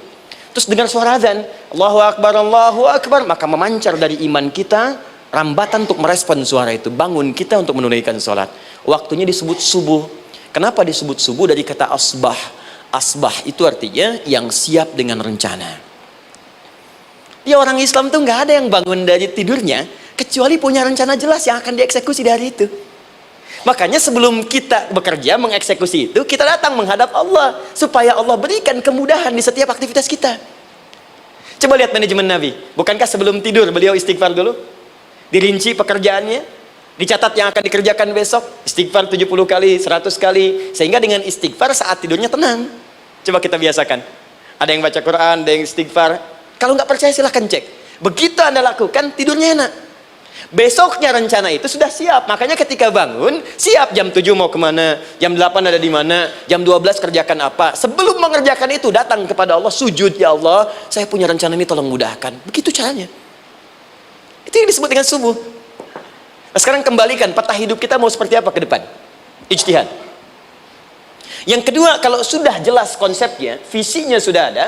terus dengar suara azan, Allahu Akbar, maka memancar dari iman kita, rambatan untuk merespon suara itu. Bangun kita untuk menunaikan salat. Waktunya disebut subuh. Kenapa disebut subuh? Dari kata asbah. Asbah itu artinya yang siap dengan rencana. Ya, orang Islam tuh nggak ada yang bangun dari tidurnya kecuali punya rencana jelas yang akan dieksekusi di hari itu. Makanya sebelum kita bekerja mengeksekusi itu, kita datang menghadap Allah supaya Allah berikan kemudahan di setiap aktivitas kita. Coba lihat manajemen Nabi. Bukankah sebelum tidur beliau istighfar dulu? Dirinci pekerjaannya, dicatat yang akan dikerjakan besok, istighfar 70 kali, 100 kali, sehingga dengan istighfar saat tidurnya tenang. Coba kita biasakan. Ada yang baca Quran, ada yang istighfar. Kalau nggak percaya silahkan cek. Begitu Anda lakukan, tidurnya enak. Besoknya rencana itu sudah siap. Makanya ketika bangun, siap jam 7 mau kemana, jam 8 ada di mana, jam 12 kerjakan apa. Sebelum mengerjakan itu, datang kepada Allah, sujud, ya Allah, saya punya rencana ini, tolong mudahkan. Begitu caranya. Itu yang disebut dengan subuh. Nah, sekarang kembalikan, peta hidup kita mau seperti apa ke depan? Ijtihad. Yang kedua, kalau sudah jelas konsepnya, visinya sudah ada,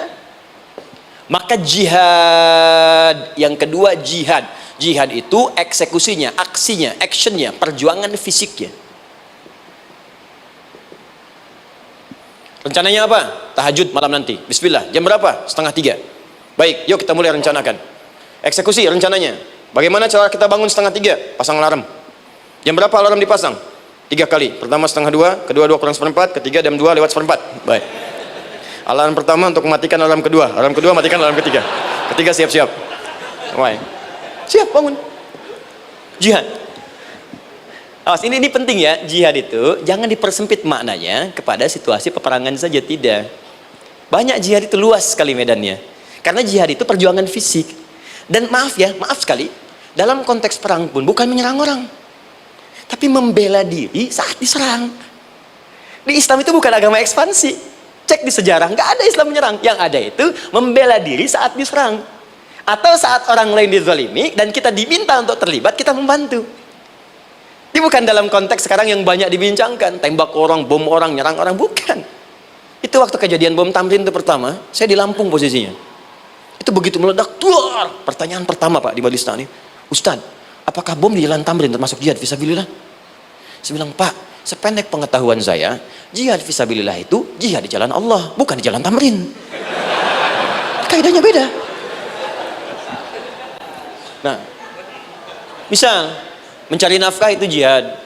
maka jihad. Yang kedua, jihad. Jihad itu eksekusinya, aksinya, actionnya, perjuangan fisiknya. Rencananya apa? Tahajud malam nanti. Bismillah. Jam berapa? 2:30. Baik, yuk kita mulai rencanakan. Eksekusi rencananya. Bagaimana cara kita bangun 2:30? Pasang alarm. Jam berapa alarm dipasang? 3 kali. Pertama 1:30, kedua 2:4, ketiga jam 2:04. Baik. Alarm pertama untuk mematikan alarm kedua. Alarm kedua matikan alarm ketiga. Ketiga siap-siap. Baik. Siap bangun. Jihad. Awas, ini penting ya. Jihad itu jangan dipersempit maknanya kepada situasi peperangan saja, tidak. Banyak jihad itu luas sekali medannya. Karena jihad itu perjuangan fisik. Dan maaf sekali, dalam konteks perang pun bukan menyerang orang, tapi membela diri saat diserang. Di Islam itu bukan agama ekspansi. Cek di sejarah, nggak ada Islam menyerang. Yang ada itu membela diri saat diserang. Atau saat orang lain dizalimi dan kita diminta untuk terlibat, kita membantu. Ini bukan dalam konteks sekarang yang banyak dibincangkan, tembak orang, bom orang, nyerang orang, bukan. Itu waktu kejadian bom Tamrin itu pertama, saya di Lampung posisinya. Itu begitu meledak, tuar. Pertanyaan pertama Pak di Majelis Taklim, Ustadz, apakah bom di Jalan Tamrin termasuk jihad fisabilillah? Saya bilang, Pak, sependek pengetahuan saya, jihad fisabilillah itu jihad di jalan Allah, bukan di Jalan Tamrin. Kaidahnya beda. Nah, misal mencari nafkah itu jihad.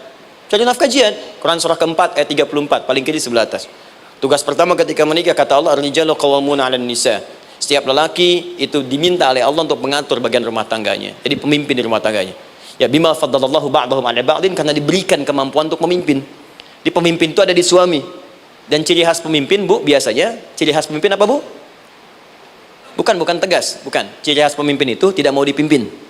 Cari nafkah jihad. Quran surah keempat ayat 34, paling kiri sebelah atas. Tugas pertama ketika menikah, kata Allah, ar-rijalu qawwamuna 'alan nisa. Setiap lelaki itu diminta oleh Allah untuk mengatur bagian rumah tangganya. Jadi pemimpin di rumah tangganya. Ya bima faddalallahu ba'dahum 'ala ba'din, karena diberikan kemampuan untuk memimpin. Di pemimpin itu ada di suami. Dan ciri khas pemimpin, Bu, biasanya ciri khas pemimpin apa, Bu? Bukan tegas, bukan. Ciri khas pemimpin itu tidak mau dipimpin.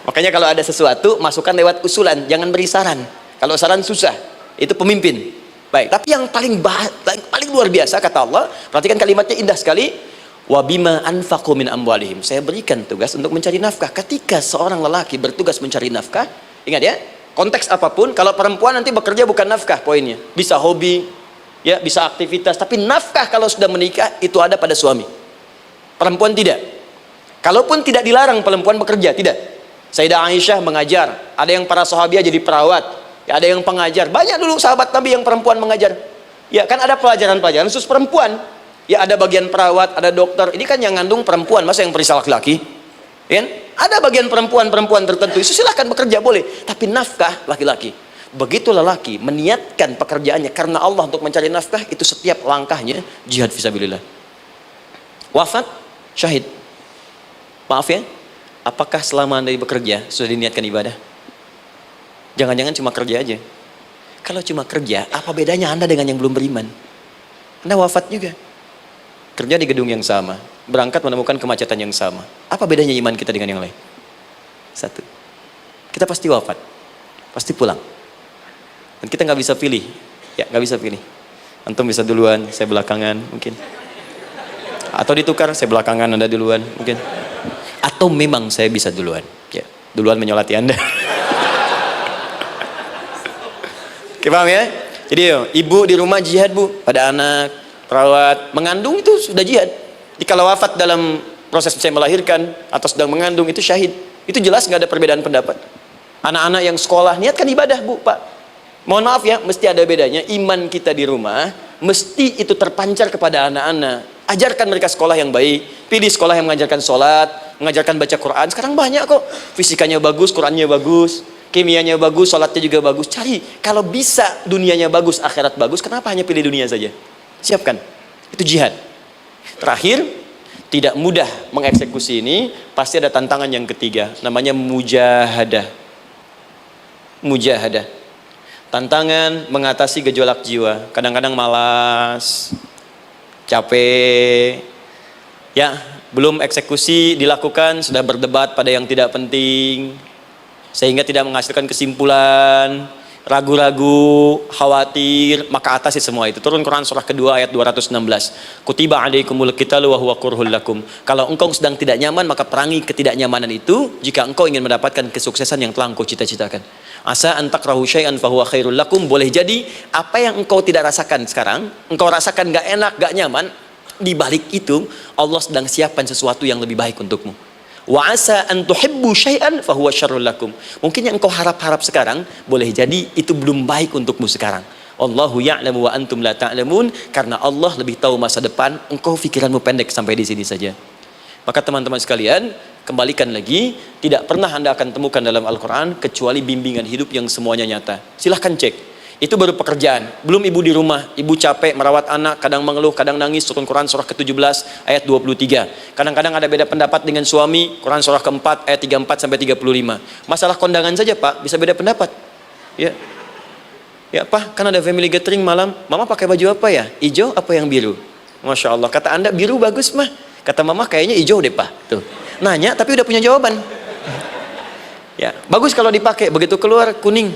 Makanya kalau ada sesuatu, masukkan lewat usulan, jangan beri saran. Kalau saran susah, itu pemimpin. Baik, tapi yang paling luar biasa kata Allah, perhatikan kalimatnya indah sekali. Wa bima anfaqu min amwalihim. Saya berikan tugas untuk mencari nafkah. Ketika seorang lelaki bertugas mencari nafkah, ingat ya, konteks apapun, kalau perempuan nanti bekerja bukan nafkah poinnya. Bisa hobi, ya, bisa aktivitas, tapi nafkah kalau sudah menikah itu ada pada suami. Perempuan tidak. Kalaupun tidak dilarang perempuan bekerja, tidak. Sayyidah Aisyah mengajar, ada yang para sahabiah jadi perawat, ya, ada yang pengajar. Banyak dulu sahabat Nabi yang perempuan mengajar. Ya, kan ada pelajaran-pelajaran khusus perempuan. Ya, ada bagian perawat, ada dokter. Ini kan yang ngandung perempuan, masa yang periksa laki-laki? Ya, ada bagian perempuan tertentu. Itu silahkan bekerja boleh, tapi nafkah laki-laki. Begitu lelaki meniatkan pekerjaannya karena Allah untuk mencari nafkah, itu setiap langkahnya jihad fisabilillah. Wafat, syahid. Maaf ya, apakah selama Anda bekerja sudah diniatkan ibadah? Jangan-jangan cuma kerja aja. Kalau cuma kerja, apa bedanya Anda dengan yang belum beriman? Anda wafat juga. Kerja di gedung yang sama, berangkat menemukan kemacetan yang sama. Apa bedanya iman kita dengan yang lain? Satu, kita pasti wafat, pasti pulang. Dan kita nggak bisa pilih, ya nggak bisa pilih. Antum bisa duluan, saya belakangan mungkin. Atau ditukar, saya belakangan, Anda duluan mungkin. Atau memang saya bisa duluan, ya duluan menyolati Anda. Oke, paham ya? Jadi ibu di rumah jihad, Bu, pada anak, perawat, mengandung itu sudah jihad. Jadi kalau wafat dalam proses saya melahirkan atau sedang mengandung itu syahid. Itu jelas nggak ada perbedaan pendapat. Anak-anak yang sekolah niatkan ibadah, Bu, Pak. Mohon maaf ya, mesti ada bedanya. Iman kita di rumah mesti itu terpancar kepada anak-anak. Ajarkan mereka sekolah yang baik. Pilih sekolah yang mengajarkan sholat, mengajarkan baca Quran. Sekarang banyak kok. Fisikanya bagus, Qurannya bagus, kimianya bagus, sholatnya juga bagus. Cari. Kalau bisa dunianya bagus, akhirat bagus, kenapa hanya pilih dunia saja? Siapkan. Itu jihad. Terakhir, tidak mudah mengeksekusi ini. Pasti ada tantangan yang ketiga. Namanya mujahadah. Mujahadah. Tantangan mengatasi gejolak jiwa. Kadang-kadang malas, capek, ya Belum eksekusi dilakukan, sudah berdebat pada yang tidak penting, sehingga tidak menghasilkan kesimpulan, ragu-ragu, khawatir, maka atasi semua itu. Turun Quran surah kedua ayat 216. Kutiba alaikumul qitalu wa huwa kurhul lakum. Kalau engkau sedang tidak nyaman, maka perangi ketidaknyamanan itu jika engkau ingin mendapatkan kesuksesan yang telah engkau cita-citakan. Asa an takrahu syai'an fa huwa khairul lakum. Boleh jadi apa yang engkau tidak rasakan sekarang, engkau rasakan gak enak, gak nyaman, di balik itu Allah sedang siapkan sesuatu yang lebih baik untukmu. Wa asa an tuhibbu syai'an fa huwa syarrul lakum. Mungkin yang engkau harap-harap sekarang boleh jadi itu belum baik untukmu sekarang. Allahu ya'lamu wa antum la ta'lamun. Karena Allah lebih tahu masa depan, engkau pikiranmu pendek sampai di sini saja. Maka teman-teman sekalian, kembalikan lagi, tidak pernah Anda akan temukan dalam Al-Qur'an kecuali bimbingan hidup yang semuanya nyata. Silahkan cek. Itu baru pekerjaan, belum ibu di rumah, ibu capek merawat anak, kadang mengeluh, kadang nangis. Turun Quran surah ke-17 ayat 23. Kadang-kadang ada beda pendapat dengan suami, Quran surah ke-4 ayat 34 sampai 35. Masalah kondangan saja Pak, bisa beda pendapat. Ya. Ya Pak, kan ada family gathering malam, Mama pakai baju apa ya? Hijau apa yang biru? Masya Allah, kata Anda biru bagus mah. Kata Mama kayaknya hijau deh Pak. Tuh. Nanya tapi udah punya jawaban. Ya, bagus kalau dipakai, begitu keluar kuning.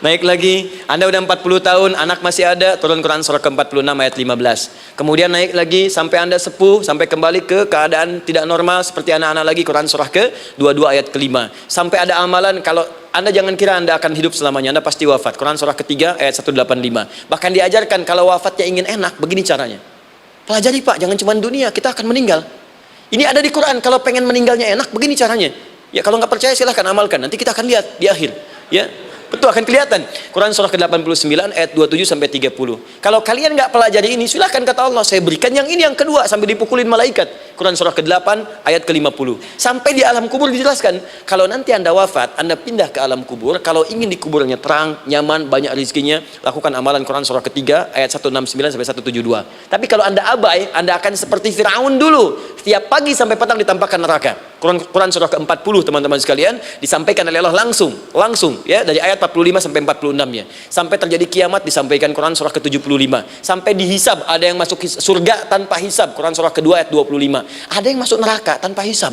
Naik lagi, Anda udah 40 tahun, anak masih ada, turun Quran surah ke-46 ayat 15. Kemudian naik lagi sampai Anda sepuh, sampai kembali ke keadaan tidak normal seperti anak-anak lagi, Quran surah ke-22 ayat ke-5. Sampai ada amalan, kalau Anda jangan kira Anda akan hidup selamanya, Anda pasti wafat. Quran surah ke-3 ayat 185. Bahkan diajarkan kalau wafatnya ingin enak, begini caranya. Pelajari Pak, jangan cuma dunia, kita akan meninggal. Ini ada di Quran, kalau pengen meninggalnya enak, begini caranya. Ya kalau nggak percaya silahkan amalkan, nanti kita akan lihat di akhir. Ya. Betul, akan kelihatan. Quran surah ke-89 ayat 27 sampai 30. Kalau kalian nggak pelajari ini, silahkan kata Allah, saya berikan yang ini yang kedua sambil dipukulin malaikat. Quran surah ke-8 ayat ke-50. Sampai di alam kubur dijelaskan, kalau nanti Anda wafat, Anda pindah ke alam kubur, kalau ingin di kuburnya terang, nyaman, banyak rezekinya, lakukan amalan Quran surah ke-3 ayat 169 sampai 172. Tapi kalau Anda abai, Anda akan seperti Firaun dulu. Setiap pagi sampai petang ditampakkan neraka. Quran surah ke-40 teman-teman sekalian disampaikan oleh Allah langsung ya, dari ayat 45 sampai 46 ya. Sampai terjadi kiamat disampaikan Quran surah ke-75. Sampai dihisab, ada yang masuk surga tanpa hisab, Quran surah kedua ayat 25. Ada yang masuk neraka tanpa hisab.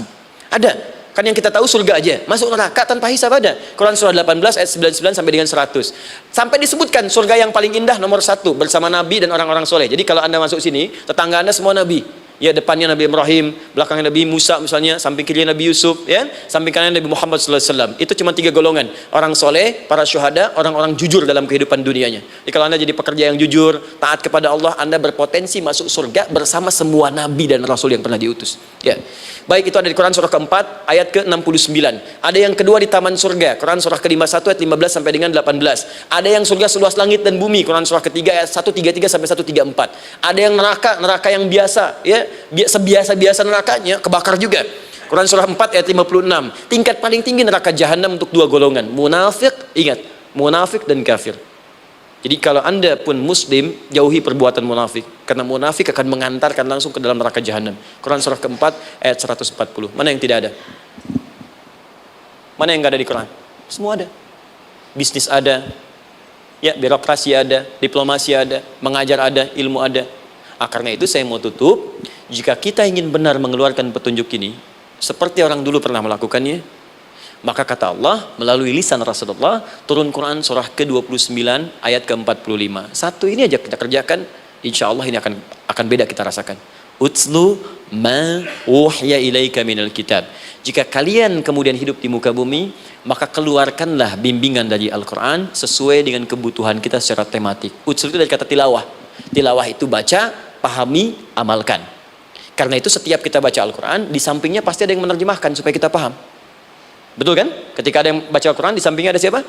Ada. Kan yang kita tahu surga aja, masuk neraka tanpa hisab ada. Quran surah 18 ayat 99 sampai dengan 100. Sampai disebutkan surga yang paling indah nomor 1 bersama Nabi dan orang-orang soleh. Jadi kalau Anda masuk sini, tetangga Anda semua Nabi. Ya, depannya Nabi Ibrahim, belakangnya Nabi Musa misalnya, samping kirinya Nabi Yusuf, ya, samping kanan Nabi Muhammad SAW. Itu cuma 3 golongan, orang soleh, para syuhada, orang-orang jujur dalam kehidupan dunianya. Jadi kalau Anda jadi pekerja yang jujur, taat kepada Allah, Anda berpotensi masuk surga bersama semua Nabi dan Rasul yang pernah diutus. Ya, baik, itu ada di Quran surah ke-4 ayat ke-69. Ada yang kedua di taman surga, Quran surah ke-51 ayat 15 sampai dengan 18. Ada yang surga seluas langit dan bumi, Quran surah ketiga ayat 133 sampai 134. Ada yang neraka yang biasa, ya, sebiasa-biasa nerakanya kebakar juga. Quran surah 4 ayat 56. Tingkat paling tinggi neraka jahanam untuk 2 golongan, munafik, ingat, munafik dan kafir. Jadi kalau Anda pun muslim, jauhi perbuatan munafik, karena munafik akan mengantarkan langsung ke dalam neraka jahanam. Quran surah ke-4 ayat 140. Mana yang tidak ada? Mana yang enggak ada di Quran? Semua ada. Bisnis ada, ya, birokrasi ada, diplomasi ada, mengajar ada, ilmu ada. Karena itu saya mau tutup, jika kita ingin benar mengeluarkan petunjuk ini seperti orang dulu pernah melakukannya, maka kata Allah melalui lisan Rasulullah, turun Quran surah ke-29 ayat ke-45. Satu ini aja kita kerjakan, insya Allah ini akan beda kita rasakan. Utslu ma uhya ilaika minal kitab. Jika kalian kemudian hidup di muka bumi, maka keluarkanlah bimbingan dari Al-Quran sesuai dengan kebutuhan kita secara tematik. Utslu itu dari kata tilawah. Tilawah itu baca, pahami, amalkan. Karena itu setiap kita baca Al-Quran, di sampingnya pasti ada yang menerjemahkan supaya kita paham. Betul kan? Ketika ada yang baca Al-Quran, di sampingnya ada siapa?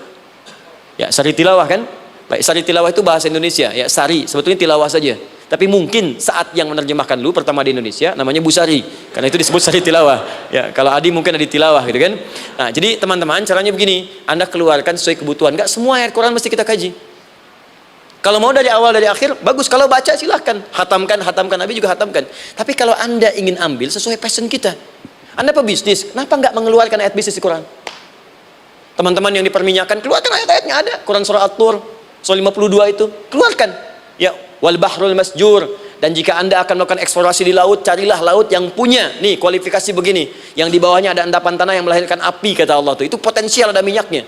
Ya, sari tilawah kan? Baik, sari tilawah itu bahasa Indonesia. Ya, sari, sebetulnya tilawah saja. Tapi mungkin saat yang menerjemahkan dulu pertama di Indonesia namanya Bu Sari. Karena itu disebut sari tilawah. Ya, kalau Adi mungkin ada di tilawah gitu kan. Nah, jadi teman-teman caranya begini, Anda keluarkan sesuai kebutuhan. Enggak semua ayat Quran mesti kita kaji. Kalau mau dari awal dari akhir, bagus. Kalau baca silahkan, hatamkan, Nabi juga hatamkan. Tapi kalau Anda ingin ambil sesuai passion kita, Anda pebisnis, kenapa nggak mengeluarkan ayat bisnis di Quran? Teman-teman yang diperminyakan, keluarkan ayat-ayatnya ada. Quran surah At-Tur, surah 52 itu, keluarkan. Ya, wal bahrul masjur, Dan jika Anda akan melakukan eksplorasi di laut, carilah laut yang punya nih kualifikasi begini, yang di bawahnya ada endapan tanah yang melahirkan api, kata Allah tuh. Itu potensial ada minyaknya.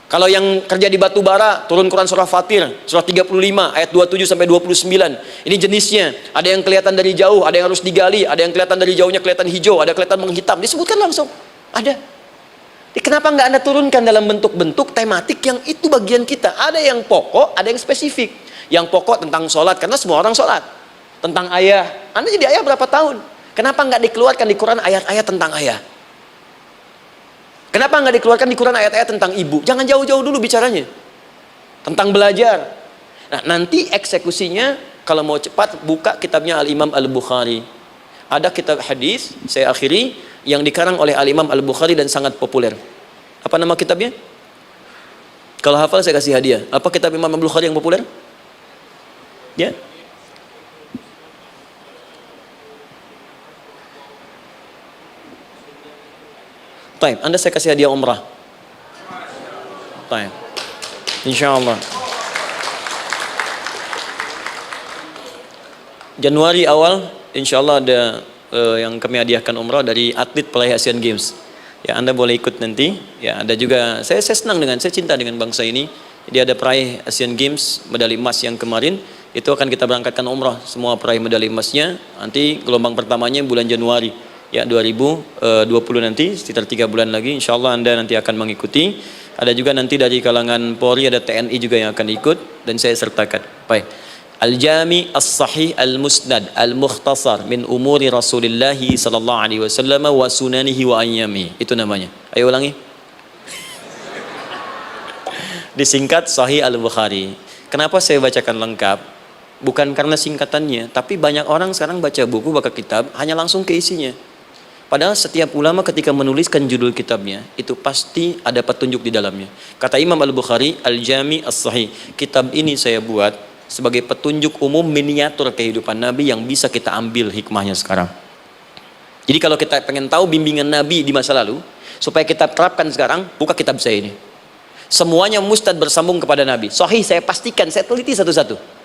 Kalau yang kerja di batu bara, turun Quran surah Fatir, surah 35 ayat 27 sampai 29. Ini jenisnya. Ada yang kelihatan dari jauh, ada yang harus digali, ada yang kelihatan dari jauhnya kelihatan hijau, ada kelihatan menghitam. Disebutkan langsung. Ada. Kenapa nggak Anda turunkan dalam bentuk-bentuk tematik yang itu bagian kita? Ada yang pokok, ada yang spesifik. Yang pokok tentang sholat, karena semua orang sholat. Tentang ayah. Anda jadi ayah berapa tahun? Kenapa nggak dikeluarkan di Quran ayat-ayat tentang ayah? Kenapa nggak dikeluarkan di Quran ayat-ayat tentang ibu? Jangan jauh-jauh dulu bicaranya. Tentang belajar. Nah, nanti eksekusinya kalau mau cepat buka kitabnya Al-Imam Al-Bukhari. Ada kitab hadis, saya akhiri, yang dikarang oleh Al-Imam Al-Bukhari dan sangat populer. Apa nama kitabnya? Kalau hafal saya kasih hadiah. Apa kitab Imam Al-Bukhari yang populer? Ya. Taib, Anda saya kasih hadiah umrah. Taib. Insyaallah. Januari awal, insyaallah ada yang kami hadiahkan umrah dari atlet peraih Asian Games. Ya, Anda boleh ikut nanti. Ya, ada juga saya senang saya cinta dengan bangsa ini. Jadi ada peraih Asian Games medali emas yang kemarin, itu akan kita berangkatkan umrah semua peraih medali emasnya. Nanti gelombang pertamanya bulan Januari. Ya, 2020 nanti sekitar 3 bulan lagi, insyaallah Anda nanti akan mengikuti. Ada juga nanti dari kalangan Polri, ada TNI juga yang akan ikut dan saya sertakan. Baik. Al-Jami As-Sahih Al-Musnad Al-Mukhtasar min umuri Rasulillah sallallahu alaihi wasallam wa sunanihi wa ayyami. Itu namanya. Ayo ulangi. Disingkat Sahih Al-Bukhari. Kenapa saya bacakan lengkap? Bukan karena singkatannya, tapi banyak orang sekarang baca buku, baca kitab hanya langsung ke isinya. Padahal setiap ulama ketika menuliskan judul kitabnya, itu pasti ada petunjuk di dalamnya. Kata Imam Al-Bukhari, Al-Jami As-Sahih, kitab ini saya buat sebagai petunjuk umum miniatur kehidupan Nabi yang bisa kita ambil hikmahnya sekarang. Jadi kalau kita pengen tahu bimbingan Nabi di masa lalu, supaya kita terapkan sekarang, buka kitab saya ini. Semuanya mustad bersambung kepada Nabi. Sahih saya pastikan, saya teliti satu-satu.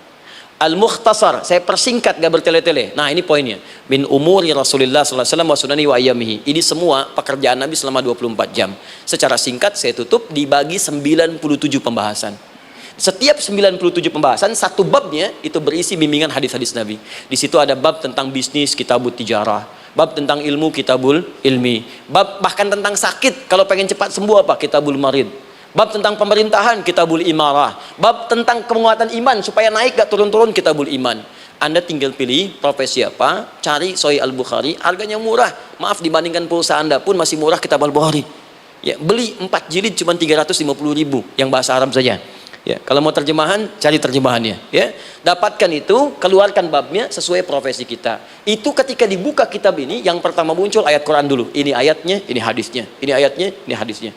Al-Mukhtasar, saya persingkat, gak bertele-tele. Nah, ini poinnya. Min umuri Rasulullah sallallahu alaihi wasallam wa sunani wa ayyamihi. Ini semua pekerjaan Nabi selama 24 jam. Secara singkat saya tutup dibagi 97 pembahasan. Setiap 97 pembahasan, satu babnya itu berisi bimbingan hadis-hadis Nabi. Di situ ada bab tentang bisnis, kitabut tijarah. Bab tentang ilmu, kitabul ilmi. Bab bahkan tentang sakit, kalau pengen cepat sembuh apa? Kitabul marid. Bab tentang pemerintahan, kitabul imarah. Bab tentang penguatan iman supaya naik gak turun-turun, kitabul iman. Anda tinggal pilih profesi apa, cari Sahih Al-Bukhari, harganya murah. Maaf, dibandingkan pulsa Anda pun masih murah kitab Al-Bukhari. Ya, beli 4 jilid cuma 350.000 yang bahasa Arab saja. Ya, kalau mau terjemahan, cari terjemahannya. Ya, dapatkan itu, keluarkan babnya sesuai profesi kita. Itu ketika dibuka kitab ini, yang pertama muncul ayat Quran dulu. Ini ayatnya, ini hadisnya. Ini ayatnya, ini hadisnya.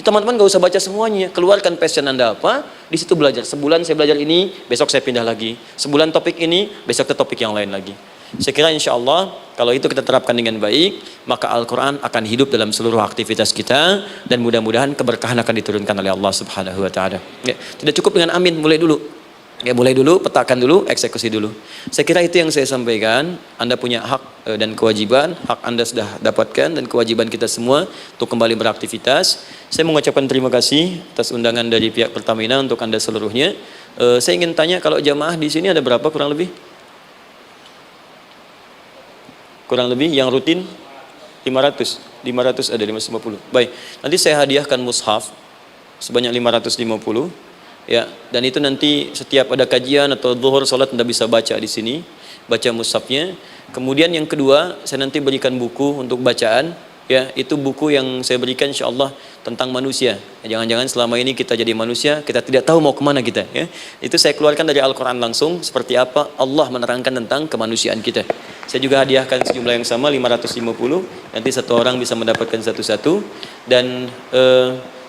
Teman-teman gak usah baca semuanya, keluarkan passion Anda apa, di situ belajar. Sebulan saya belajar ini, besok saya pindah lagi. Sebulan topik ini, besok ke topik yang lain lagi. Saya kira insya Allah kalau itu kita terapkan dengan baik, maka Al-Quran akan hidup dalam seluruh aktivitas kita dan mudah-mudahan keberkahan akan diturunkan oleh Allah Subhanahu Wa Taala. Ya, tidak cukup dengan amin, mulai dulu. Ya, mulai dulu, petakan dulu, eksekusi dulu. Saya kira itu yang saya sampaikan. Anda punya hak dan kewajiban. Hak Anda sudah dapatkan dan kewajiban kita semua untuk kembali beraktivitas. Saya mengucapkan terima kasih atas undangan dari pihak Pertamina untuk Anda seluruhnya. Saya ingin tanya, kalau jamaah di sini ada berapa kurang lebih? Kurang lebih yang rutin 500 ada 550. Baik, nanti saya hadiahkan mushaf sebanyak 550. Ya, dan itu nanti setiap ada kajian atau zuhur salat Anda bisa baca di sini, baca mushafnya. Kemudian yang kedua, saya nanti berikan buku untuk bacaan. Ya, itu buku yang saya berikan insyaallah tentang manusia. Jangan-jangan selama ini kita jadi manusia, kita tidak tahu mau kemana kita. Ya, itu saya keluarkan dari Al-Quran langsung, seperti apa Allah menerangkan tentang kemanusiaan kita. Saya juga hadiahkan sejumlah yang sama 550. Nanti satu orang bisa mendapatkan satu-satu. Dan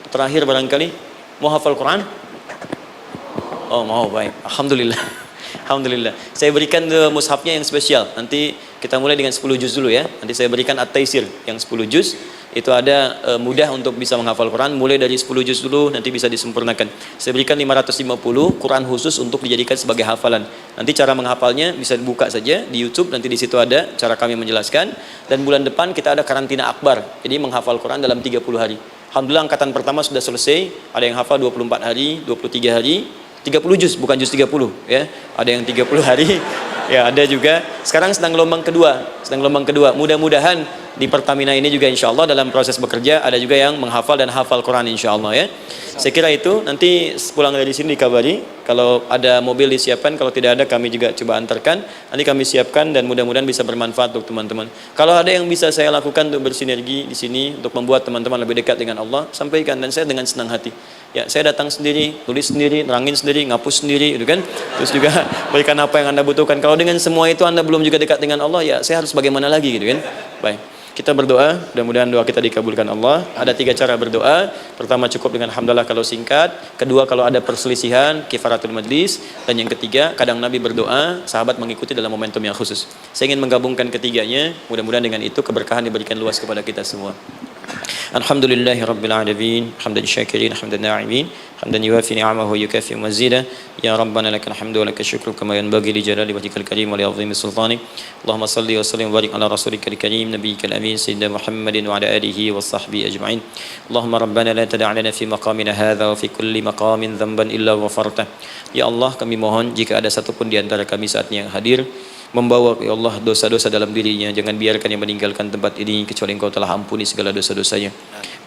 terakhir barangkali mau hafal Quran? Oh mau, baik. Alhamdulillah. Alhamdulillah. Saya berikan mushafnya yang spesial. Nanti kita mulai dengan 10 juz dulu ya. Nanti saya berikan At-Taisir yang 10 juz. itu ada mudah untuk bisa menghafal Quran, mulai dari 10 juz dulu, nanti bisa disempurnakan. Saya berikan 550 Quran khusus untuk dijadikan sebagai hafalan. Nanti cara menghafalnya bisa dibuka saja di YouTube, nanti di situ ada cara kami menjelaskan. Dan bulan depan kita ada karantina akbar, jadi menghafal Quran dalam 30 hari. Alhamdulillah angkatan pertama sudah selesai, ada yang hafal 24 hari, 23 hari, 30 juz, bukan juz 30 ya. Ada yang 30 hari. Ya, ada juga. Sekarang sedang gelombang kedua. Mudah-mudahan di Pertamina ini juga insya Allah dalam proses bekerja ada juga yang menghafal dan hafal Quran insya Allah ya. Saya kira itu, nanti pulang dari sini dikabari. Kalau ada mobil disiapkan, kalau tidak ada kami juga coba antarkan. Nanti kami siapkan dan mudah-mudahan bisa bermanfaat untuk teman-teman. Kalau ada yang bisa saya lakukan untuk bersinergi di sini untuk membuat teman-teman lebih dekat dengan Allah, sampaikan, dan saya dengan senang hati. Ya, saya datang sendiri, tulis sendiri, nerangin sendiri, ngapus sendiri, gitu kan. Terus juga berikan apa yang Anda butuhkan. Kalau dengan semua itu Anda belum juga dekat dengan Allah, ya saya harus bagaimana lagi, gitu kan. Baik. Kita berdoa, mudah-mudahan doa kita dikabulkan Allah. Ada 3 cara berdoa. Pertama, cukup dengan hamdalah kalau singkat. Kedua, kalau ada perselisihan, kifaratul majlis. Dan yang ketiga, kadang Nabi berdoa, sahabat mengikuti dalam momentum yang khusus. Saya ingin menggabungkan ketiganya. Mudah-mudahan dengan itu keberkahan diberikan luas kepada kita semua. Alhamdulillahi Rabbil Alamin, hamdan syakirin, hamdan na'imin, hamdan yuwafi ni'amahu yukafi mazida. Ya Rabbana lakal hamdu wa lakal syukru kama yanbaghi li jalali wajhikal karim wa li 'azimi sultanik. Allahumma salli wa sallim wa barik ala rasulikal karim nabiyyikal amin sayyidina Muhammadin wa ala alihi wa sahbihi ajma'in. Allahumma Rabbana la tada' lana fi maqamina hadha wa fi kulli maqamin dhanban illa ghafartah. Ya Allah, kami mohon jika ada satupun di antara kami saat ini yang hadir membawa ya Allah dosa-dosa dalam dirinya, jangan biarkan yang meninggalkan tempat ini kecuali Engkau telah ampuni segala dosa-dosanya.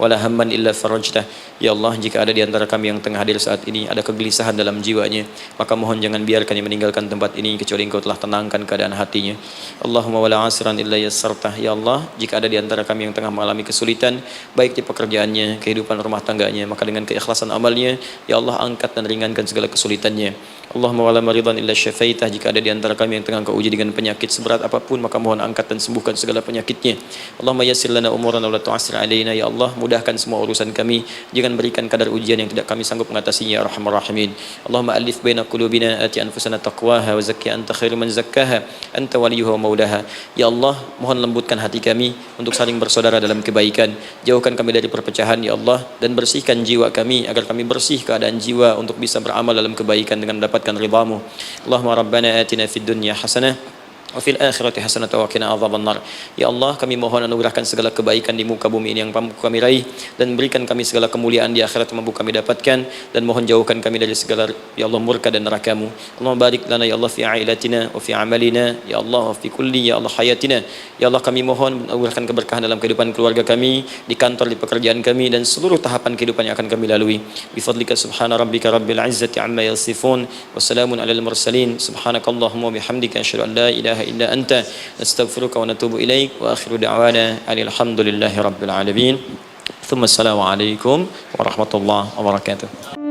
Wala hamman illa farajtah. Ya Allah, jika ada di antara kami yang tengah hadir saat ini ada kegelisahan dalam jiwanya, maka mohon jangan biarkan yang meninggalkan tempat ini kecuali Engkau telah tenangkan keadaan hatinya. Allahumma wala asran illa yassartah. Ya Allah, jika ada di antara kami yang tengah mengalami kesulitan baik di pekerjaannya, kehidupan rumah tangganya, maka dengan keikhlasan amalnya ya Allah angkat dan ringankan segala kesulitannya. Allahumma wala maridan illa syafaitah. Jika ada di antara kami yang tengah Engkau uji dengan penyakit seberat apapun, maka mohon angkat dan sembuhkan segala penyakitnya. Allahumma yassir lana umurana wa la tu'assir alaina. Ya Allah, mudahkan semua urusan kami, jangan berikan kadar ujian yang tidak kami sanggup mengatasinya ya arhamar rahimin. Allahumma alif baina qulubina, ati anfusana taqwaha wa zakki anta khairu man zakkaha anta waliyuha wa maulaha. Ya Allah, mohon lembutkan hati kami untuk saling bersaudara dalam kebaikan, jauhkan kami dari perpecahan ya Allah, dan bersihkan jiwa kami agar kami bersih keadaan jiwa untuk bisa beramal dalam kebaikan dengan mendapatkan ridhamu. Allahumma rabbana atina fid dunya hasanah wa fil akhirati hasanah wa qina adzabannar. Ya Allah, kami mohon anugerahkan segala kebaikan di muka bumi ini yang mampu kami raih, dan berikan kami segala kemuliaan di akhirat yang mampu kami dapatkan, dan mohon jauhkan kami dari segala ya Allah murka dan neraka-Mu. Allahumma barik lana ya Allah fi ailatina wa fi amalina ya Allah wa fi kulli ya Allah hayatina. Ya Allah, kami mohon anugerahkan keberkahan dalam kehidupan keluarga kami, di kantor, di pekerjaan kami, dan seluruh tahapan kehidupan yang akan kami lalui. Bi fadlika subhana rabbika rabbil izzati amma yasifun wa salamun alal mursalin. Subhanakallahumma wa bihamdika asyhadu an la ilaha illa anta nastaghfiruka wa natubu ilaik wa akhiru da'wana alhamdulillahi rabbil alamin. Thumma assalamu alaikum warahmatullahi wabarakatuh.